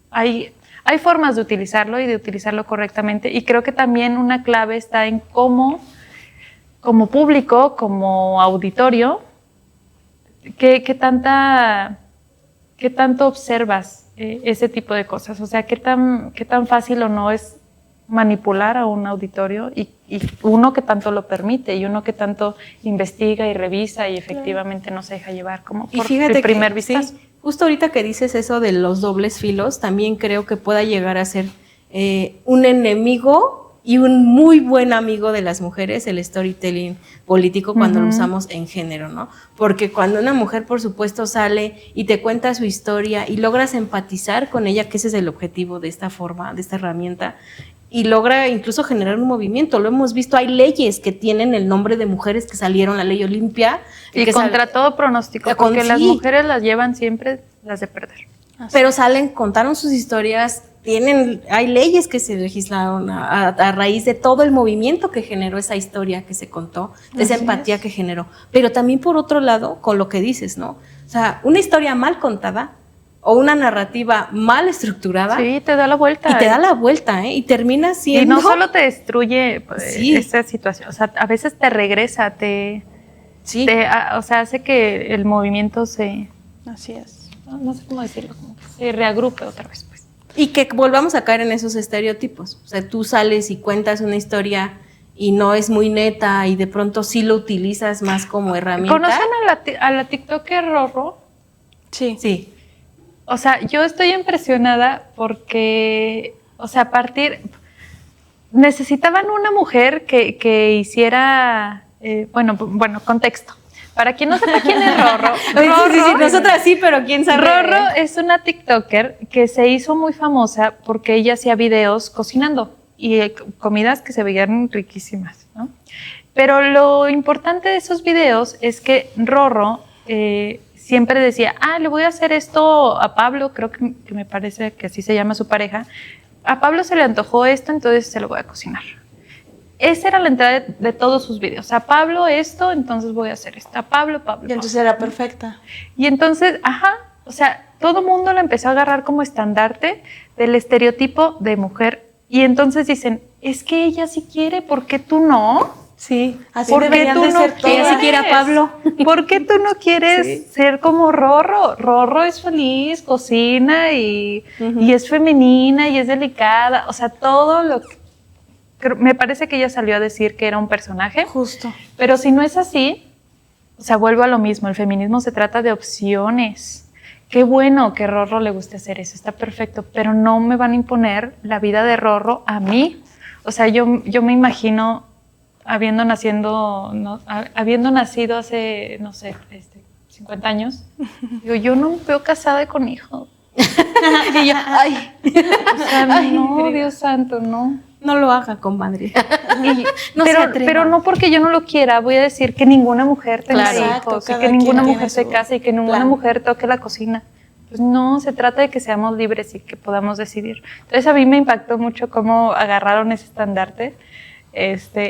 hay Hay formas de utilizarlo y de utilizarlo correctamente, y creo que también una clave está en cómo, como público, como auditorio, qué tanto observas ese tipo de cosas. O sea, qué tan fácil o no es manipular a un auditorio, y uno que tanto lo permite, y uno que tanto investiga y revisa y efectivamente no se deja llevar como por el primer vistazo. Sí, justo ahorita que dices eso de los dobles filos, también creo que pueda llegar a ser un enemigo y un muy buen amigo de las mujeres, el storytelling político, cuando lo usamos en género, ¿no? Porque cuando una mujer, por supuesto, sale y te cuenta su historia y logras empatizar con ella, que ese es el objetivo de esta forma, de esta herramienta, y logra incluso generar un movimiento. Lo hemos visto, hay leyes que tienen el nombre de mujeres que salieron, la ley Olimpia. Y contra todo pronóstico, porque las mujeres las llevan siempre las de perder. Pero salen, contaron sus historias, hay leyes que se legislaron a raíz de todo el movimiento que generó esa historia que se contó, de esa empatía que generó. Pero también, por otro lado, con lo que dices, ¿no? O sea, una historia mal contada o una narrativa mal estructurada. Sí, te da la vuelta. Y te da la vuelta, ¿eh? Y termina siendo... Y no solo te destruye esa situación, o sea, a veces te regresa, o sea, hace que el movimiento se... Así es. No sé cómo decirlo, como que se reagrupe otra vez, pues. Y que volvamos a caer en esos estereotipos. O sea, tú sales y cuentas una historia y no es muy neta y de pronto sí lo utilizas más como herramienta. ¿Conocen a la TikToker Rorro? Sí. Sí. O sea, yo estoy impresionada porque, o sea, necesitaban una mujer que hiciera, bueno, contexto. Para quien no sepa quién es Rorro, sí, nosotras sí, pero quién sabe. Rorro es una TikToker que se hizo muy famosa porque ella hacía videos cocinando y comidas que se veían riquísimas, ¿no? Pero lo importante de esos videos es que Rorro siempre decía, le voy a hacer esto a Pablo, creo que me parece que así se llama su pareja. A Pablo se le antojó esto, entonces se lo voy a cocinar. Esa era la entrada de todos sus videos. A Pablo esto, entonces voy a hacer esto. A Pablo. Y entonces era perfecta. Y entonces, o sea, todo mundo la empezó a agarrar como estandarte del estereotipo de mujer. Y entonces dicen, es que ella sí quiere, ¿por qué tú no? Sí, así ¿por qué tú no ser ella sí quiere a Pablo? ¿Por qué tú no quieres ser como Rorro? Rorro es feliz, cocina y es femenina y es delicada. O sea, todo lo que... Me parece que ella salió a decir que era un personaje. Justo. Pero si no es así, o sea, vuelvo a lo mismo. El feminismo se trata de opciones. Qué bueno que Rorro le guste hacer eso, está perfecto. Pero no me van a imponer la vida de Rorro a mí. O sea, yo me imagino habiendo nacido hace, no sé, 50 años. Digo, yo no me veo casada y con hijos. Y yo, o sea, no, Dios santo, no. No lo haga, comadre. Pero no porque yo no lo quiera, voy a decir que ninguna mujer tenga hijos, y que ninguna mujer se case y que ninguna mujer toque la cocina. Pues no, se trata de que seamos libres y que podamos decidir. Entonces a mí me impactó mucho cómo agarraron ese estandarte,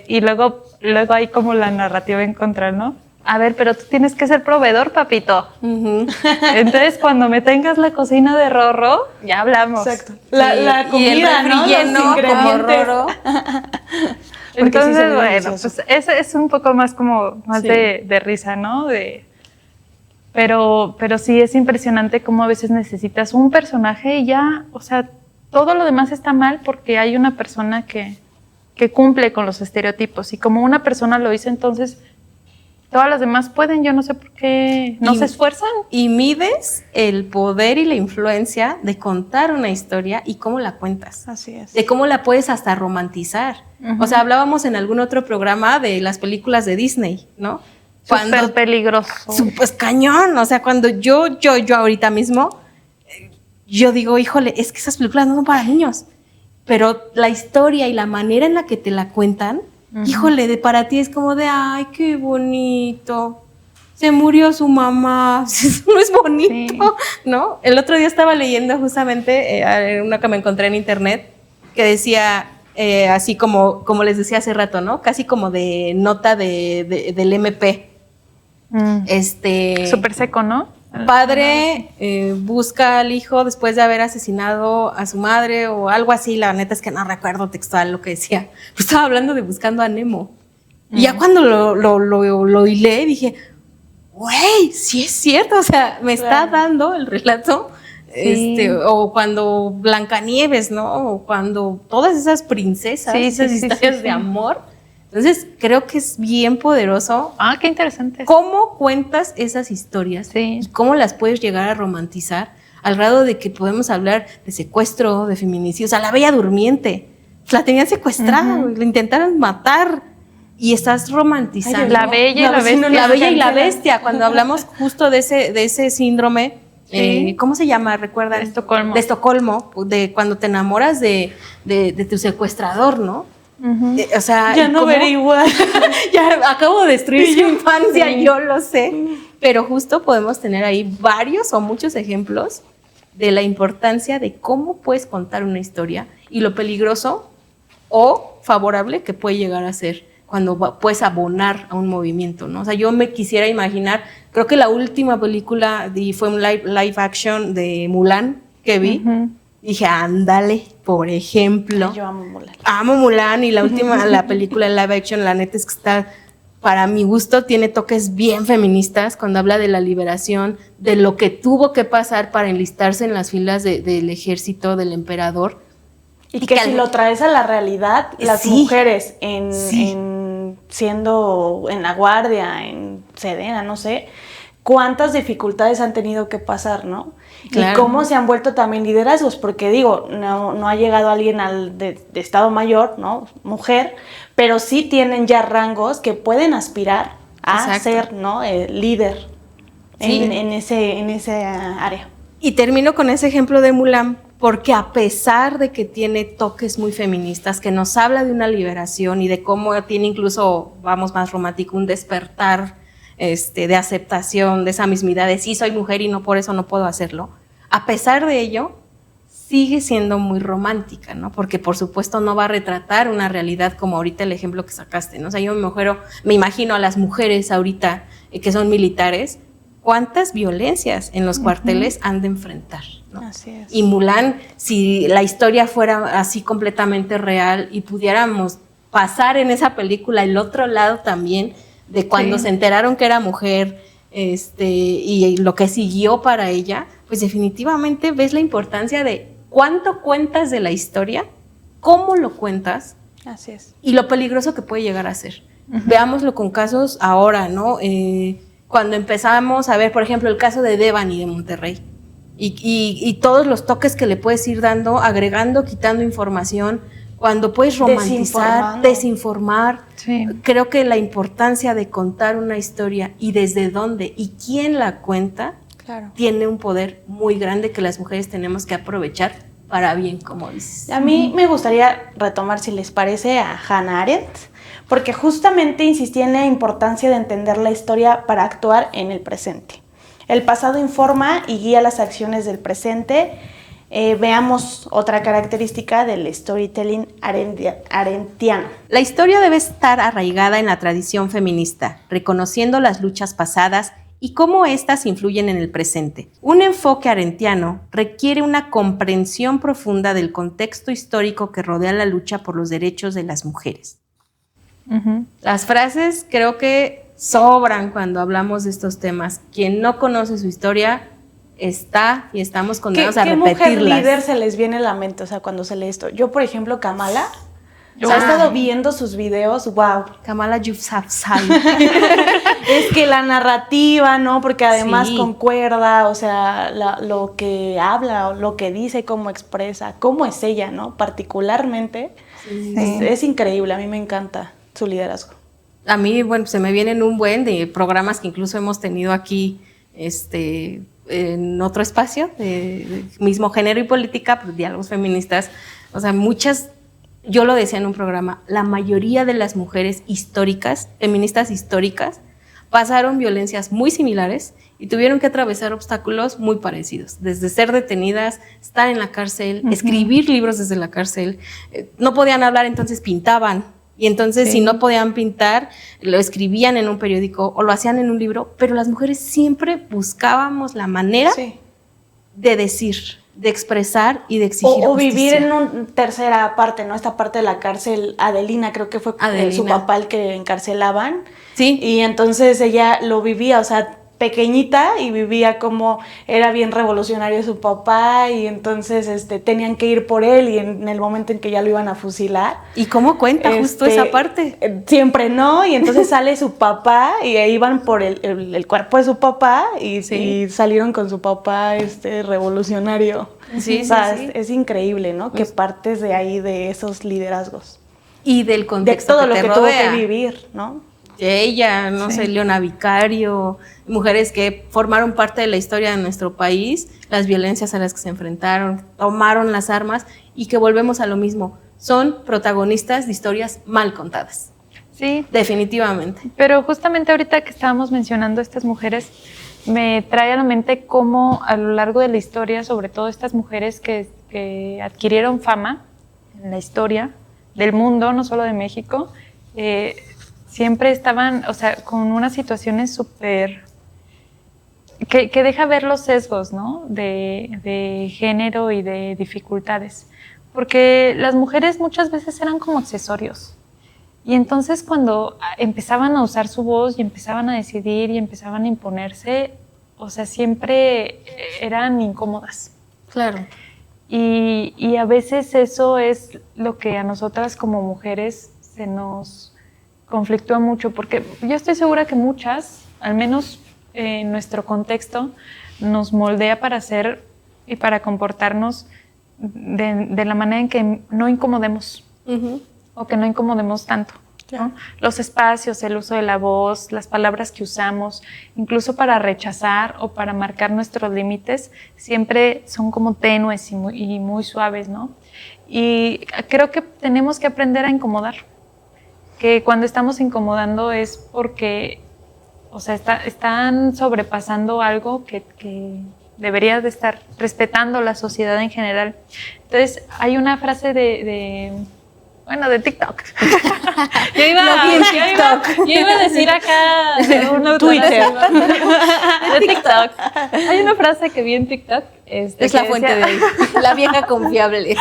y luego hay como la narrativa en contra, ¿no? A ver, pero tú tienes que ser proveedor, papito. Entonces, cuando me tengas la cocina de Rorro, ya hablamos. Exacto. La comida, y el refri lleno como Rorro. Entonces, bueno, pues eso es un poco más como de risa, ¿no? Pero sí es impresionante cómo a veces necesitas un personaje y ya, o sea, todo lo demás está mal porque hay una persona que cumple con los estereotipos. Y como una persona lo hizo, entonces todas las demás pueden. Yo no sé por qué no se esfuerzan. Y mides el poder y la influencia de contar una historia y cómo la cuentas. Así es. De cómo la puedes hasta romantizar. O sea, hablábamos en algún otro programa de las películas de Disney, ¿no? Súper peligroso. Pues cañón. O sea, cuando yo ahorita mismo, yo digo, híjole, es que esas películas no son para niños. Pero la historia y la manera en la que te la cuentan, híjole, para ti es como de, ay, qué bonito. Se murió su mamá. No es bonito, ¿no? El otro día estaba leyendo justamente una que me encontré en internet que decía, así como les decía hace rato, ¿no? Casi como de nota del MP. Súper seco, ¿no? padre busca al hijo después de haber asesinado a su madre o algo así, la neta es que no recuerdo textual lo que decía. Estaba hablando de Buscando a Nemo. Y ya cuando lo hilé dije, güey, sí es cierto, o sea, me está dando el relato. O cuando Blancanieves, ¿no? O cuando todas esas princesas, esas historias de amor. Entonces, creo que es bien poderoso. Ah, qué interesante. ¿Cómo cuentas esas historias? Sí. Y cómo las puedes llegar a romantizar al grado de que podemos hablar de secuestro, de feminicidio. O sea, la Bella Durmiente, la tenían secuestrada, la intentaron matar y estás romantizando. Ay, la Bella y la Bestia. La Bella y la Bestia, cuando hablamos justo de ese síndrome. ¿Cómo se llama? ¿Recuerdan? De Estocolmo. De Estocolmo, de cuando te enamoras de tu secuestrador, ¿no? O sea, ya no veré igual. Ya acabo de destruir su infancia, yo lo sé. Pero justo podemos tener ahí varios o muchos ejemplos de la importancia de cómo puedes contar una historia y lo peligroso o favorable que puede llegar a ser cuando puedes abonar a un movimiento, ¿no? O sea, yo me quisiera imaginar, creo que la última película fue un live action de Mulan que vi. Dije, ándale, por ejemplo. Ay, yo amo Mulan. Amo Mulan y la última, la película live action, la neta es que está, para mi gusto, tiene toques bien feministas cuando habla de la liberación, de lo que tuvo que pasar para enlistarse en las filas del ejército del emperador. Y que si lo traes a la realidad, las mujeres siendo en la guardia, en Sedena, no sé, cuántas dificultades han tenido que pasar, ¿no? Claro. Y cómo se han vuelto también liderazgos, porque digo, no ha llegado alguien de Estado Mayor, ¿no? Mujer, pero sí tienen ya rangos que pueden aspirar a ser, ¿no? Líder en ese área. Y termino con ese ejemplo de Mulan, porque a pesar de que tiene toques muy feministas, que nos habla de una liberación y de cómo tiene incluso, vamos más romántico, un despertar de aceptación, de esa mismidad de sí soy mujer y no por eso no puedo hacerlo, a pesar de ello, sigue siendo muy romántica, ¿no? Porque por supuesto no va a retratar una realidad como ahorita el ejemplo que sacaste, ¿no? O sea, yo me imagino a las mujeres ahorita que son militares, cuántas violencias en los cuarteles han de enfrentar, ¿no? Así es. Y Mulan, si la historia fuera así completamente real y pudiéramos pasar en esa película el otro lado también, de cuando se enteraron que era mujer, y lo que siguió para ella, pues definitivamente ves la importancia de cuánto cuentas de la historia, cómo lo cuentas. Así es. Y lo peligroso que puede llegar a ser. Veámoslo con casos ahora, ¿no? Cuando empezamos a ver, por ejemplo, el caso de Devani de Monterrey, y todos los toques que le puedes ir dando, agregando, quitando información, cuando puedes romantizar, desinformar. Sí. Creo que la importancia de contar una historia y desde dónde y quién la cuenta, tiene un poder muy grande que las mujeres tenemos que aprovechar para bien, como dices. A mí me gustaría retomar, si les parece, a Hannah Arendt, porque justamente insistía en la importancia de entender la historia para actuar en el presente. El pasado informa y guía las acciones del presente. Veamos otra característica del storytelling arendtiano. La historia debe estar arraigada en la tradición feminista, reconociendo las luchas pasadas y cómo éstas influyen en el presente. Un enfoque arendtiano requiere una comprensión profunda del contexto histórico que rodea la lucha por los derechos de las mujeres. Las frases creo que sobran cuando hablamos de estos temas. Quien no conoce su historia estamos condenados a repetirlas. ¿Qué mujer líder se les viene a la mente, o sea, cuando se lee esto? Yo, por ejemplo, Kamala, he estado viendo sus videos, wow. Kamala Yousafzai. Es que la narrativa, ¿no? Porque además concuerda, o sea, lo que habla, lo que dice, cómo expresa, cómo es ella, ¿no? Particularmente, es increíble, a mí me encanta su liderazgo. A mí, bueno, se me vienen un buen de programas que incluso hemos tenido aquí, en otro espacio de mismo género y política, pues, diálogos feministas, o sea, yo lo decía en un programa, la mayoría de las mujeres históricas, feministas históricas, pasaron violencias muy similares y tuvieron que atravesar obstáculos muy parecidos, desde ser detenidas, estar en la cárcel, escribir libros desde la cárcel, no podían hablar, entonces pintaban, Y entonces, Sí. si no podían pintar, lo escribían en un periódico o lo hacían en un libro, pero las mujeres siempre buscábamos la manera Sí. de decir, de expresar y de exigir O vivir justicia. en una tercera parte, ¿no? Esta parte de la cárcel, Adelina, creo que fue su Adelina. papá el que encarcelaban. Sí, Y entonces ella lo vivía, o sea, pequeñita, y vivía como era bien revolucionario su papá, y entonces tenían que ir por él, y en el momento en que ya lo iban a fusilar. ¿y cómo cuenta justo esa parte? Siempre no, y entonces sale su papá y ahí van por el cuerpo de su papá y, Sí. y salieron con su papá revolucionario. Sí, O sea, sí, sí. es increíble, ¿no? Que Pues- partes de ahí, de esos liderazgos. Y del De contexto todo que lo te que rodea. tuvo que vivir, ¿no? Ella, no Sí. sé, Leona Vicario, mujeres que formaron parte de la historia de nuestro país, las violencias a las que se enfrentaron, tomaron las armas y que volvemos a lo mismo, son protagonistas de historias mal contadas, Sí, definitivamente. pero justamente ahorita que estábamos mencionando a estas mujeres, me trae a la mente cómo a lo largo de la historia, sobre todo estas mujeres que adquirieron fama en la historia del mundo, no solo de México, siempre estaban, o sea, con unas situaciones súper... Que deja ver los sesgos, ¿no? De género y de dificultades. Porque las mujeres muchas veces eran como accesorios. Y entonces cuando empezaban a usar su voz y empezaban a decidir y empezaban a imponerse, o sea, siempre eran incómodas. Claro. Y a veces eso es lo que a nosotras como mujeres se nos conflictúa mucho, porque yo estoy segura que muchas, al menos en nuestro contexto, nos moldea para hacer y para comportarnos de la manera en que no incomodemos. Ujú. O que no incomodemos tanto, ¿no? Los espacios, el uso de la voz, las palabras que usamos, incluso para rechazar o para marcar nuestros límites, siempre son como tenues y muy suaves, ¿no? Y creo que tenemos que aprender a incomodar, que cuando estamos incomodando es porque, o sea, están sobrepasando algo que debería de estar respetando la sociedad en general. Entonces, hay una frase de TikTok. Yo iba a decir acá una Twitter. de TikTok. Hay una frase que vi en TikTok. Es que la fuente decía de ahí, la vieja confiable.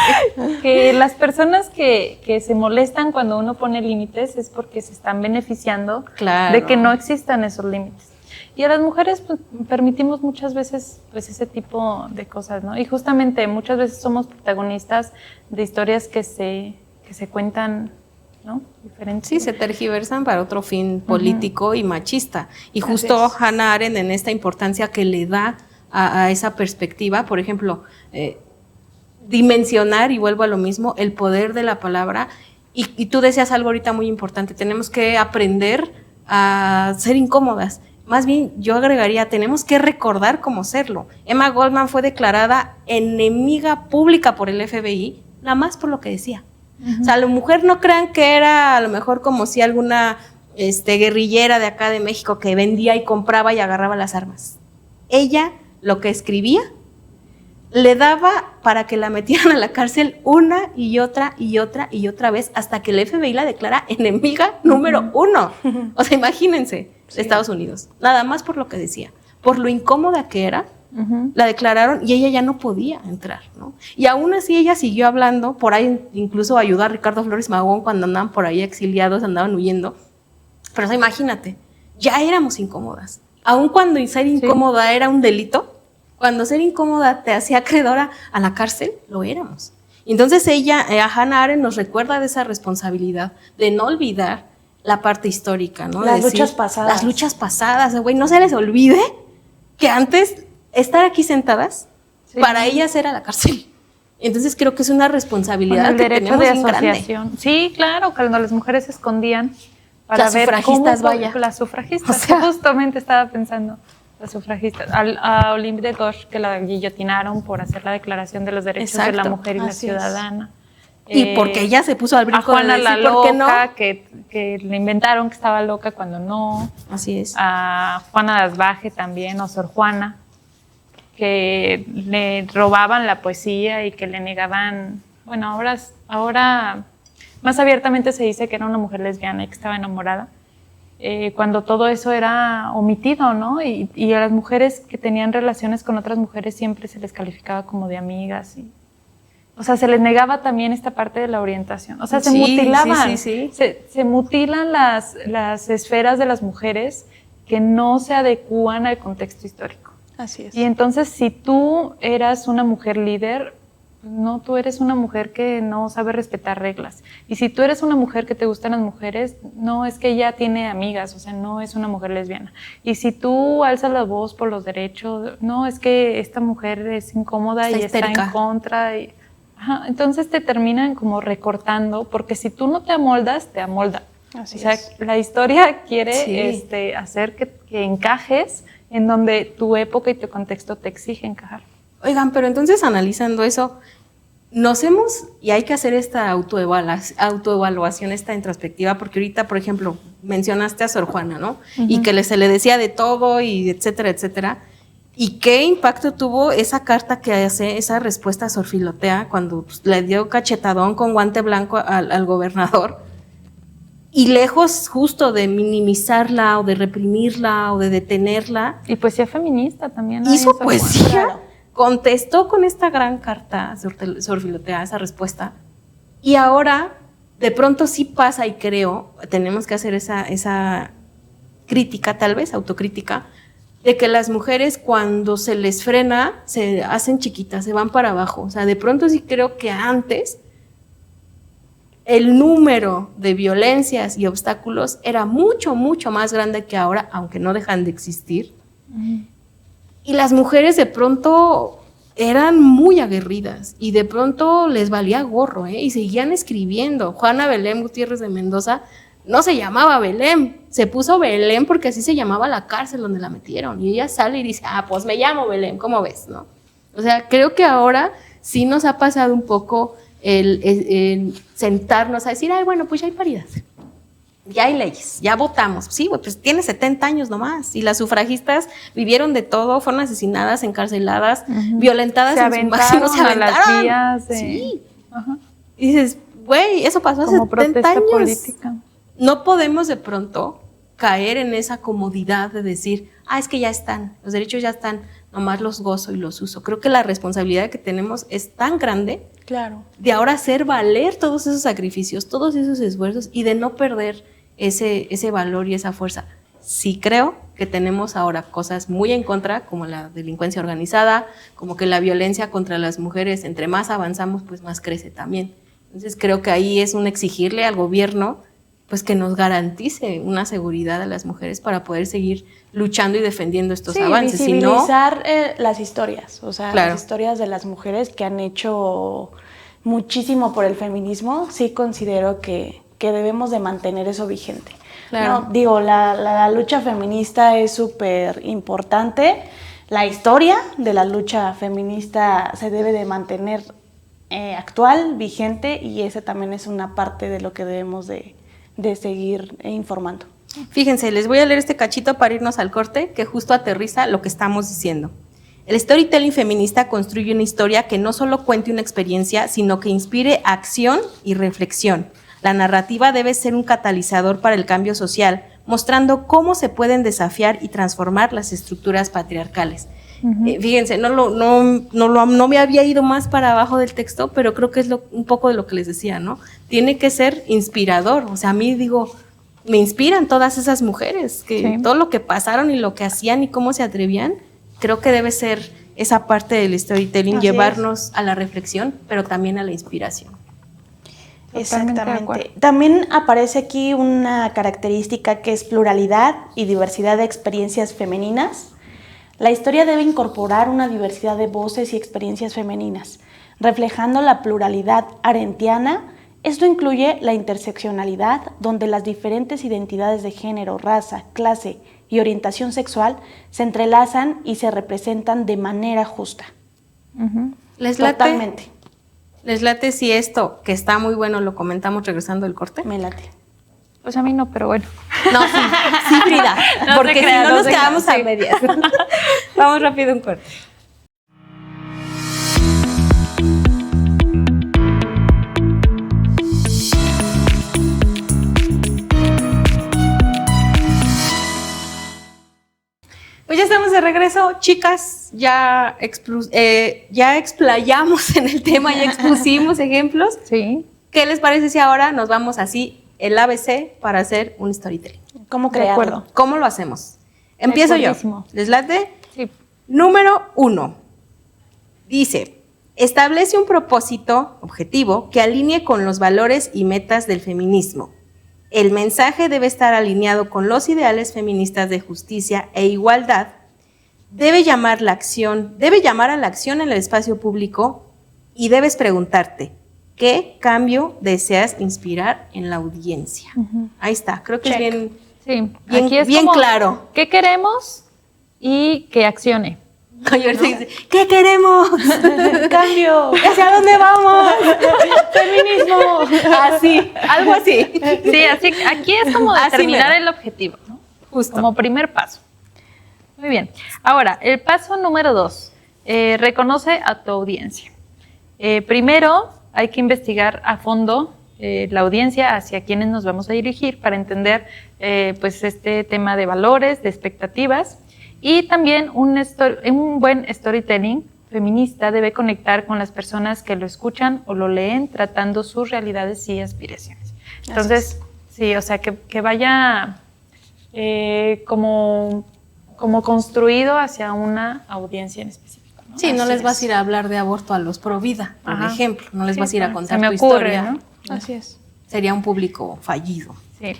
que las personas que se molestan cuando uno pone límites es porque se están beneficiando Claro. de que no existan esos límites. Y a las mujeres pues, permitimos muchas veces pues, ese tipo de cosas, ¿no? Y justamente muchas veces somos protagonistas de historias que se cuentan, ¿no? Diferentes. Sí, se tergiversan para otro fin político y machista. Y Así justo es. Hannah Arendt, en esta importancia que le da a esa perspectiva, por ejemplo, dimensionar, y vuelvo a lo mismo, el poder de la palabra. Y tú decías algo ahorita muy importante, tenemos que aprender a ser incómodas. Más bien, yo agregaría, tenemos que recordar cómo serlo. Emma Goldman fue declarada enemiga pública por el FBI, nada más por lo que decía. O sea, a la mujer no crean que era a lo mejor como si alguna guerrillera de acá de México que vendía y compraba y agarraba las armas. Ella lo que escribía le daba para que la metieran a la cárcel una y otra y otra y otra vez hasta que el FBI la declara enemiga número 1. O sea, imagínense, de Estados Unidos. Nada más por lo que decía. Por lo incómoda que era, la declararon y ella ya no podía entrar, ¿no? Y aún así ella siguió hablando, por ahí incluso ayudó a Ricardo Flores Magón cuando andaban por ahí exiliados, andaban huyendo. Pero o sea, imagínate, ya éramos incómodas. Aún cuando ser incómoda era un delito, cuando ser incómoda te hacía acreedora a la cárcel, lo éramos. Y entonces ella, Hannah Arendt, nos recuerda de esa responsabilidad de no olvidar la parte histórica, ¿no? Las luchas pasadas. Las luchas pasadas, güey, no se les olvide que antes estar aquí sentadas, para ellas era la cárcel. Entonces creo que es una responsabilidad el que derecho tenemos de bien grande. asociación. Sí, claro, cuando las mujeres se escondían para Las ver sufragistas, cómo, vaya. Las sufragistas, O sea. justamente estaba pensando, las sufragistas. A Olympe de Gauche, que la guillotinaron por hacer la declaración de los derechos de la Exacto, mujer y la así es. ciudadana. Y porque ella se puso al A brinco Juana de la decir, ¿por qué no? loca, que le inventaron que estaba loca cuando no. Así es. A Juana de Asbaje también, o Sor Juana, que le robaban la poesía y que le negaban, bueno, ahora más abiertamente se dice que era una mujer lesbiana y que estaba enamorada, cuando todo eso era omitido, ¿no? Y a las mujeres que tenían relaciones con otras mujeres siempre se les calificaba como de amigas. O sea, se les negaba también esta parte de la orientación. O sea, se mutilaban. Se mutilan las esferas de las mujeres que no se adecúan al contexto histórico. Así es. Y entonces, si tú eras una mujer líder, no, tú eres una mujer que no sabe respetar reglas. Y si tú eres una mujer que te gustan las mujeres, no, es que ella tiene amigas, o sea, no es una mujer lesbiana. Y si tú alzas la voz por los derechos, no, es que esta mujer es incómoda y está en contra. Entonces te terminan como recortando, porque si tú no te amoldas, te amoldan. Así o sea, es. La historia quiere hacer que encajes en donde tu época y tu contexto te exige encajar. Oigan, pero entonces analizando eso, y hay que hacer esta autoevaluación, esta introspectiva, porque ahorita, por ejemplo, mencionaste a Sor Juana, ¿no? Uh-huh. Y que se le decía de todo y etcétera, etcétera. ¿Y qué impacto tuvo esa carta que hace, esa respuesta a Sor Filotea cuando pues, le dio cachetadón con guante blanco al gobernador? Y lejos justo de minimizarla o de reprimirla o de detenerla. Y poesía feminista también. Hizo poesía. Claro. Contestó con esta gran carta Sor Filotea, esa respuesta. Y ahora, de pronto sí pasa, y creo, tenemos que hacer esa crítica, tal vez, autocrítica, de que las mujeres cuando se les frena, se hacen chiquitas, se van para abajo. O sea, de pronto sí creo que antes el número de violencias y obstáculos era mucho, mucho más grande que ahora, aunque no dejan de existir. Y las mujeres de pronto eran muy aguerridas y de pronto les valía gorro, y seguían escribiendo. Juana Belén Gutiérrez de Mendoza no se llamaba Belén, se puso Belén porque así se llamaba la cárcel donde la metieron. Y ella sale y dice, pues me llamo Belén, ¿cómo ves? ¿No? O sea, creo que ahora sí nos ha pasado un poco el sentarnos a decir, bueno, pues ya hay paridad. Ya hay leyes, ya votamos. Sí, pues tiene 70 años nomás. Y las sufragistas vivieron de todo, fueron asesinadas, encarceladas, violentadas en su máximo, se aventaron. A las vías Sí. Y dices, güey, eso pasó hace 70 años. Política. No podemos de pronto caer en esa comodidad de decir, es que ya están, los derechos ya están, nomás los gozo y los uso. Creo que la responsabilidad que tenemos es tan grande, claro, de ahora hacer valer todos esos sacrificios, todos esos esfuerzos y de no perder ese valor y esa fuerza. Sí creo que tenemos ahora cosas muy en contra, como la delincuencia organizada, como que la violencia contra las mujeres, entre más avanzamos, pues más crece también. Entonces creo que ahí es un exigirle al gobierno pues que nos garantice una seguridad a las mujeres para poder seguir luchando y defendiendo estos avances. Visibilizar las historias, o sea, claro, las historias de las mujeres que han hecho muchísimo por el feminismo. Sí considero que debemos de mantener eso vigente. Claro. ¿No? Digo, la lucha feminista es súper importante. La historia de la lucha feminista se debe de mantener actual, vigente, y esa también es una parte de lo que debemos de seguir informando. Fíjense, les voy a leer este cachito para irnos al corte, que justo aterriza lo que estamos diciendo. El storytelling feminista construye una historia que no solo cuente una experiencia, sino que inspire acción y reflexión. La narrativa debe ser un catalizador para el cambio social, mostrando cómo se pueden desafiar y transformar las estructuras patriarcales. Fíjense, no me había ido más para abajo del texto, pero creo que es un poco de lo que les decía, ¿no? Tiene que ser inspirador. O sea, a mí me inspiran todas esas mujeres, que todo lo que pasaron y lo que hacían y cómo se atrevían, creo que debe ser esa parte del storytelling, llevarnos a la reflexión, pero también a la inspiración. Exactamente. También aparece aquí una característica que es pluralidad y diversidad de experiencias femeninas. La historia debe incorporar una diversidad de voces y experiencias femeninas, reflejando la pluralidad arendtiana. Esto incluye la interseccionalidad, donde las diferentes identidades de género, raza, clase y orientación sexual se entrelazan y se representan de manera justa. ¿Les late? Totalmente. ¿Les late si esto, que está muy bueno, lo comentamos regresando del corte? Me late. Pues a mí no, pero bueno. No, sí, Frida, porque si no nos quedamos a medias. Vamos rápido un corte. de regreso, chicas, ya explayamos en el tema, ya expusimos ejemplos. Sí. ¿Qué les parece si ahora nos vamos así, el ABC, para hacer un storytelling? ¿Cómo De crearlo? acuerdo. ¿Cómo lo hacemos? Empiezo yo. acuerdísimo. ¿Les late? Sí. Número 1. Dice, establece un propósito objetivo que alinee con los valores y metas del feminismo. El mensaje debe estar alineado con los ideales feministas de justicia e igualdad. Debe llamar a la acción en el espacio público y debes preguntarte, ¿qué cambio deseas inspirar en la audiencia? Ahí está, creo que Check. es bien, Sí, bien, aquí es bien como, claro. ¿qué queremos? Y que accione. Oye, ahorita dice, ¿qué queremos? ¡Cambio! ¿Hacia dónde vamos? ¡Feminismo! Así, algo así. Sí, así aquí es como Así determinar mero. el objetivo, ¿no? Justo. Como primer paso. Muy bien. Ahora, el paso número 2. Reconoce a tu audiencia. Primero, hay que investigar a fondo la audiencia hacia quienes nos vamos a dirigir para entender pues este tema de valores, de expectativas. Y también un buen storytelling feminista debe conectar con las personas que lo escuchan o lo leen, tratando sus realidades y aspiraciones. Entonces, sí, o sea, que vaya como construido hacia una audiencia en específico, ¿no? Sí, no Así les vas es. a ir a hablar de aborto a los pro vida, por Ajá. ejemplo. No les Sí, vas a ir a claro. contar Se me tu ocurre, historia. ¿no? Así es. Sería un público fallido. Sí.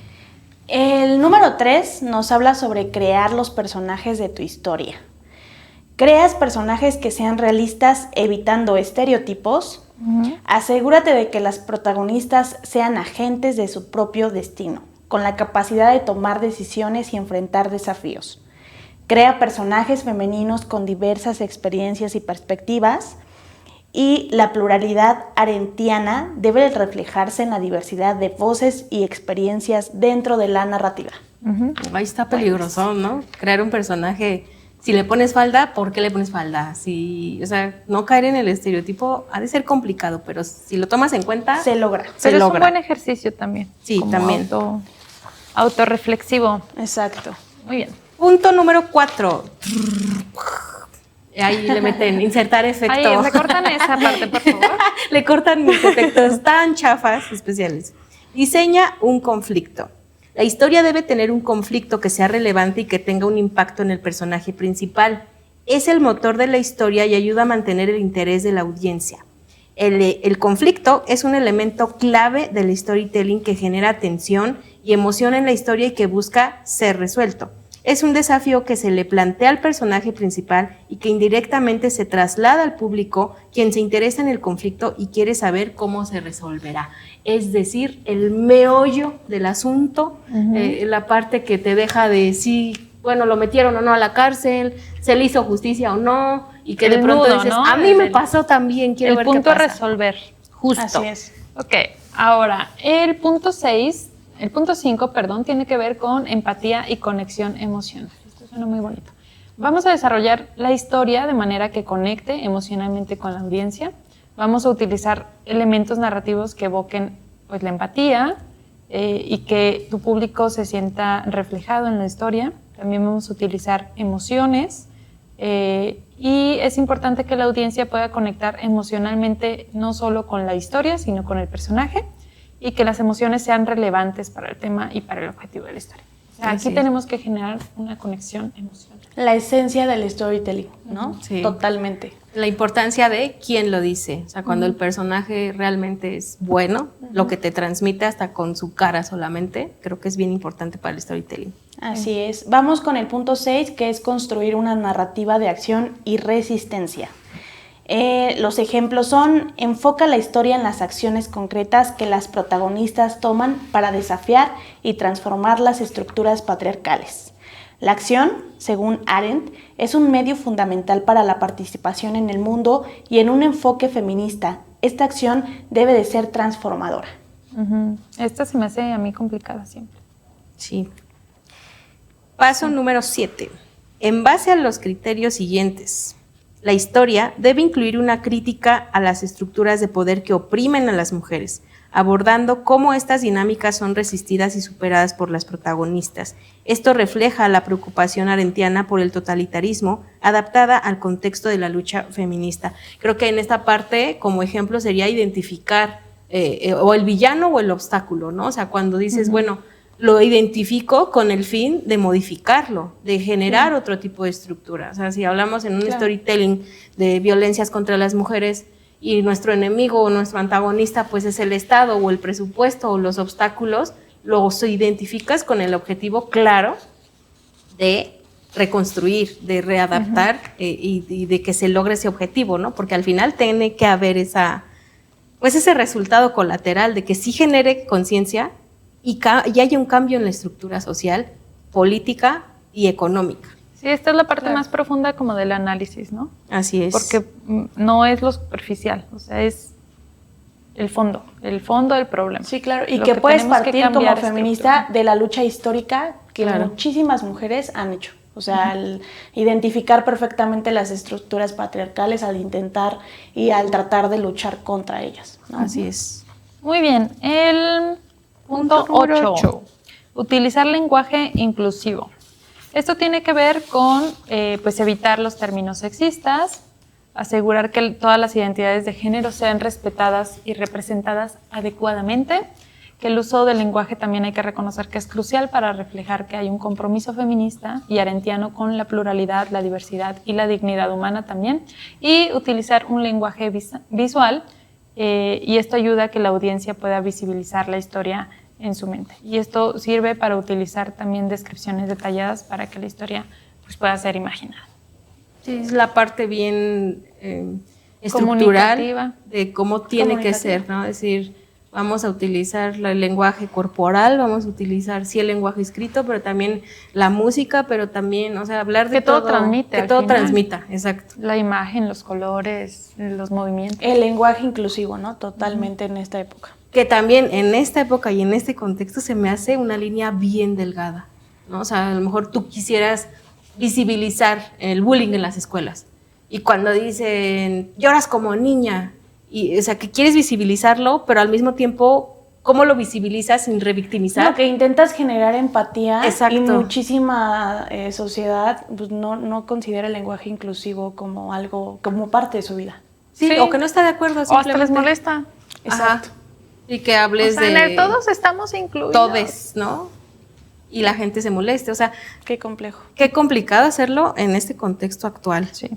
El número 3 nos habla sobre crear los personajes de tu historia. Creas personajes que sean realistas evitando estereotipos. Asegúrate de que las protagonistas sean agentes de su propio destino, con la capacidad de tomar decisiones y enfrentar desafíos. Crea personajes femeninos con diversas experiencias y perspectivas. Y la pluralidad arendtiana debe reflejarse en la diversidad de voces y experiencias dentro de la narrativa. Ahí está peligroso, ¿no? Crear un personaje. Si le pones falda, ¿por qué le pones falda? Si, o sea, no caer en el estereotipo ha de ser complicado, pero si lo tomas en cuenta, Se logra. se Pero es logra. un buen ejercicio también. Sí, como también. Autorreflexivo. Exacto. Muy bien. Punto número 4. Ahí le meten insertar efecto. Ahí, recortan esa parte, por favor. Le cortan mis efectos tan chafas especiales. Diseña un conflicto. La historia debe tener un conflicto que sea relevante y que tenga un impacto en el personaje principal. Es el motor de la historia y ayuda a mantener el interés de la audiencia. El conflicto es un elemento clave del storytelling que genera tensión y emoción en la historia y que busca ser resuelto. Es un desafío que se le plantea al personaje principal y que indirectamente se traslada al público, quien se interesa en el conflicto y quiere saber cómo se resolverá. Es decir, el meollo del asunto, la parte que te deja de si, bueno, lo metieron o no a la cárcel, se le hizo justicia o no, y que El de pronto nudo, dices, ¿no? a mí me pasó también, quiero El ver punto qué a pasa. resolver. Justo. Así es. Ok, ahora, el punto 5, tiene que ver con empatía y conexión emocional. Esto suena muy bonito. Vamos a desarrollar la historia de manera que conecte emocionalmente con la audiencia. Vamos a utilizar elementos narrativos que evoquen pues, la empatía y que tu público se sienta reflejado en la historia. También vamos a utilizar emociones y es importante que la audiencia pueda conectar emocionalmente no solo con la historia, sino con el personaje y que las emociones sean relevantes para el tema y para el objetivo de la historia. O sea, aquí tenemos que generar una conexión emocional. La esencia del storytelling, ¿no? Sí. Totalmente. La importancia de quién lo dice, o sea, cuando el personaje realmente es bueno, lo que te transmite hasta con su cara solamente, creo que es bien importante para el storytelling. Así es. Vamos con el punto 6, que es construir una narrativa de acción y resistencia. Los ejemplos son: enfoca la historia en las acciones concretas que las protagonistas toman para desafiar y transformar las estructuras patriarcales. La acción, según Arendt, es un medio fundamental para la participación en el mundo y en un enfoque feminista. Esta acción debe de ser transformadora. Esta se me hace a mí complicada siempre. Sí. Paso número 7. En base a los criterios siguientes, la historia debe incluir una crítica a las estructuras de poder que oprimen a las mujeres, abordando cómo estas dinámicas son resistidas y superadas por las protagonistas. Esto refleja la preocupación arendtiana por el totalitarismo, adaptada al contexto de la lucha feminista. Creo que en esta parte, como ejemplo, sería identificar o el villano o el obstáculo, ¿no? O sea, cuando dices, bueno, lo identifico con el fin de modificarlo, de generar otro tipo de estructura. O sea, si hablamos en un storytelling de violencias contra las mujeres y nuestro enemigo o nuestro antagonista pues es el Estado o el presupuesto o los obstáculos, los identificas con el objetivo claro de reconstruir, de readaptar y de que se logre ese objetivo, ¿no? Porque al final tiene que haber ese resultado colateral de que sí genere conciencia y haya un cambio en la estructura social, política y económica. Sí, esta es la parte más profunda como del análisis, ¿no? Así es. Porque no es lo superficial, o sea, es el fondo del problema. Sí, claro, y que puedes partir como feminista de la lucha histórica que muchísimas mujeres han hecho. O sea, al identificar perfectamente las estructuras patriarcales, al intentar y al tratar de luchar contra ellas, ¿no? Así es. Muy bien, el punto 8, utilizar lenguaje inclusivo. Esto tiene que ver con pues evitar los términos sexistas, asegurar que todas las identidades de género sean respetadas y representadas adecuadamente, que el uso del lenguaje también hay que reconocer que es crucial para reflejar que hay un compromiso feminista y arendtiano con la pluralidad, la diversidad y la dignidad humana también, y utilizar un lenguaje visual, y esto ayuda a que la audiencia pueda visibilizar la historia en su mente. Y esto sirve para utilizar también descripciones detalladas para que la historia pues, pueda ser imaginada. Sí, es la parte bien estructural de cómo tiene que ser, ¿no? Es decir, vamos a utilizar el lenguaje corporal, vamos a utilizar sí el lenguaje escrito, pero también la música, pero también, o sea, hablar de todo transmite, que todo transmita, exacto. La imagen, los colores, los movimientos. El lenguaje inclusivo, ¿no? Totalmente en esta época. Que también en esta época y en este contexto se me hace una línea bien delgada, ¿no? O sea, a lo mejor tú quisieras visibilizar el bullying en las escuelas y cuando dicen lloras como niña, y, o sea, que quieres visibilizarlo, pero al mismo tiempo, ¿cómo lo visibilizas sin revictimizar? No, que intentas generar empatía. Exacto. Y muchísima sociedad pues, no considera el lenguaje inclusivo como algo, como parte de su vida. Sí, o que no está de acuerdo simplemente. O hasta les molesta. Exacto. Ajá. Y que hables de todos estamos incluidos. Todes, ¿no? Y la gente se moleste, o sea. Qué complejo. Qué complicado hacerlo en este contexto actual. Sí.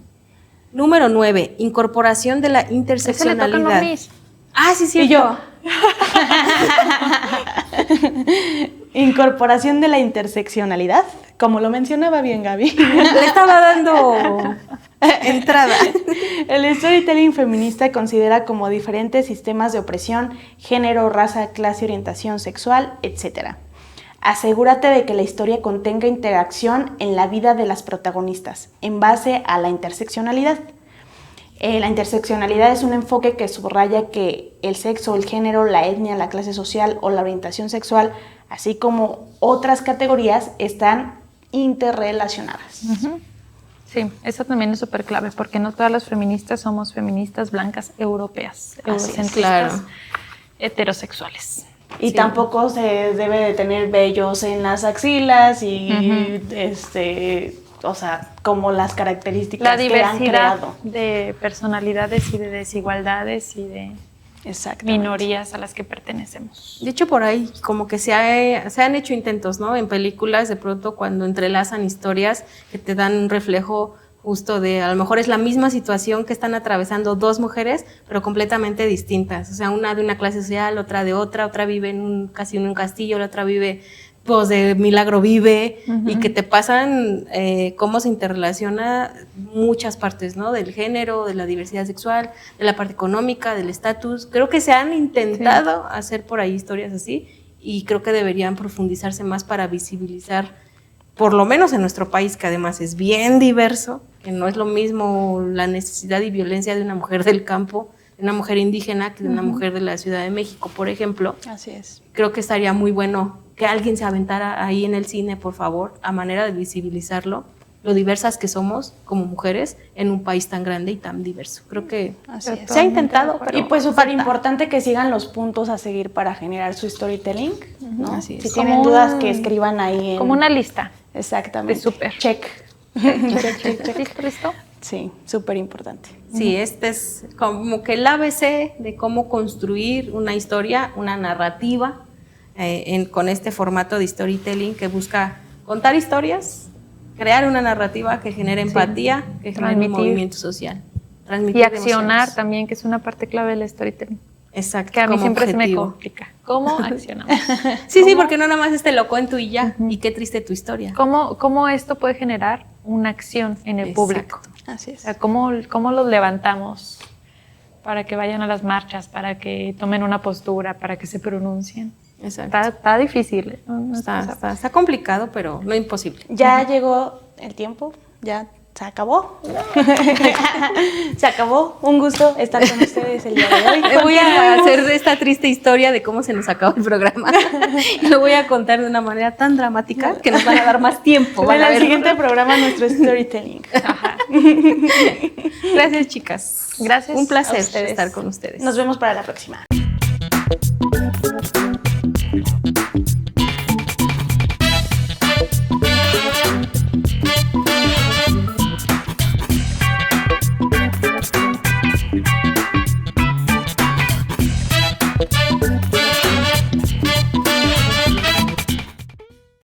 Número 9, incorporación de la interseccionalidad. Ese le toca a Luis. Ah, sí, sí. Y yo. Incorporación de la interseccionalidad, como lo mencionaba bien Gaby. Le estaba dando entrada. El storytelling feminista considera como diferentes sistemas de opresión, género, raza, clase, orientación sexual, etc. Asegúrate de que la historia contenga interacción en la vida de las protagonistas, en base a la interseccionalidad. La interseccionalidad es un enfoque que subraya que el sexo, el género, la etnia, la clase social o la orientación sexual, así como otras categorías, están interrelacionadas. Uh-huh. Sí, eso también es súper clave, porque no todas las feministas somos feministas blancas europeas, eurocentristas, heterosexuales. Y tampoco se debe de tener vellos en las axilas y o sea, como las características que han creado. De personalidades y de desigualdades y de minorías a las que pertenecemos. De hecho, por ahí como que se han hecho intentos, ¿no? En películas, de pronto cuando entrelazan historias que te dan un reflejo justo de, a lo mejor es la misma situación que están atravesando dos mujeres, pero completamente distintas. O sea, una de una clase social, otra de otra vive casi en un castillo, la otra vive pues de milagro vive, y que te pasan cómo se interrelaciona muchas partes, ¿no? Del género, de la diversidad sexual, de la parte económica, del estatus. Creo que se han intentado hacer por ahí historias así, y creo que deberían profundizarse más para visibilizar, por lo menos en nuestro país, que además es bien diverso, que no es lo mismo la necesidad y violencia de una mujer del campo, de una mujer indígena, que de una mujer de la Ciudad de México, por ejemplo. Así es. Creo que estaría muy bueno que alguien se aventara ahí en el cine, por favor, a manera de visibilizarlo lo diversas que somos como mujeres en un país tan grande y tan diverso. Creo que Así es. se ha intentado, pero Y pues súper falta. importante que sigan los puntos a seguir para generar su storytelling, ¿no? Así es. Si Como tienen dudas, que escriban ahí en... Como una lista. Exactamente. de súper. Check. ¿Listo, listo? Sí, súper importante. Sí, este es como que el ABC de cómo construir una historia, una narrativa, con este formato de storytelling que busca contar historias, crear una narrativa que genere empatía, que genere un Transmitir. movimiento social. Transmitir Y accionar emociones. también, que es una parte clave del storytelling. Exacto. Que a mí como siempre se me objetivo. complica. ¿Cómo accionamos? Sí, porque no nada más lo cuento y ya, y qué triste tu historia. ¿Cómo esto puede generar una acción en el público? Así O es. sea, ¿cómo los levantamos para que vayan a las marchas, para que tomen una postura, para que se pronuncien? Exacto. Está difícil. ¿eh? No es cosa- Está complicado, pero no imposible. Ya llegó el tiempo, ya se acabó. Se acabó. Un gusto estar con ustedes el día de hoy. Voy a hacer esta triste historia de cómo se nos acabó el programa. Lo voy a contar de una manera tan dramática que nos van a dar más tiempo. En Van a el ver. siguiente programa nuestro storytelling. Gracias, chicas. Gracias Un a placer ustedes. estar con ustedes. Nos vemos para la próxima.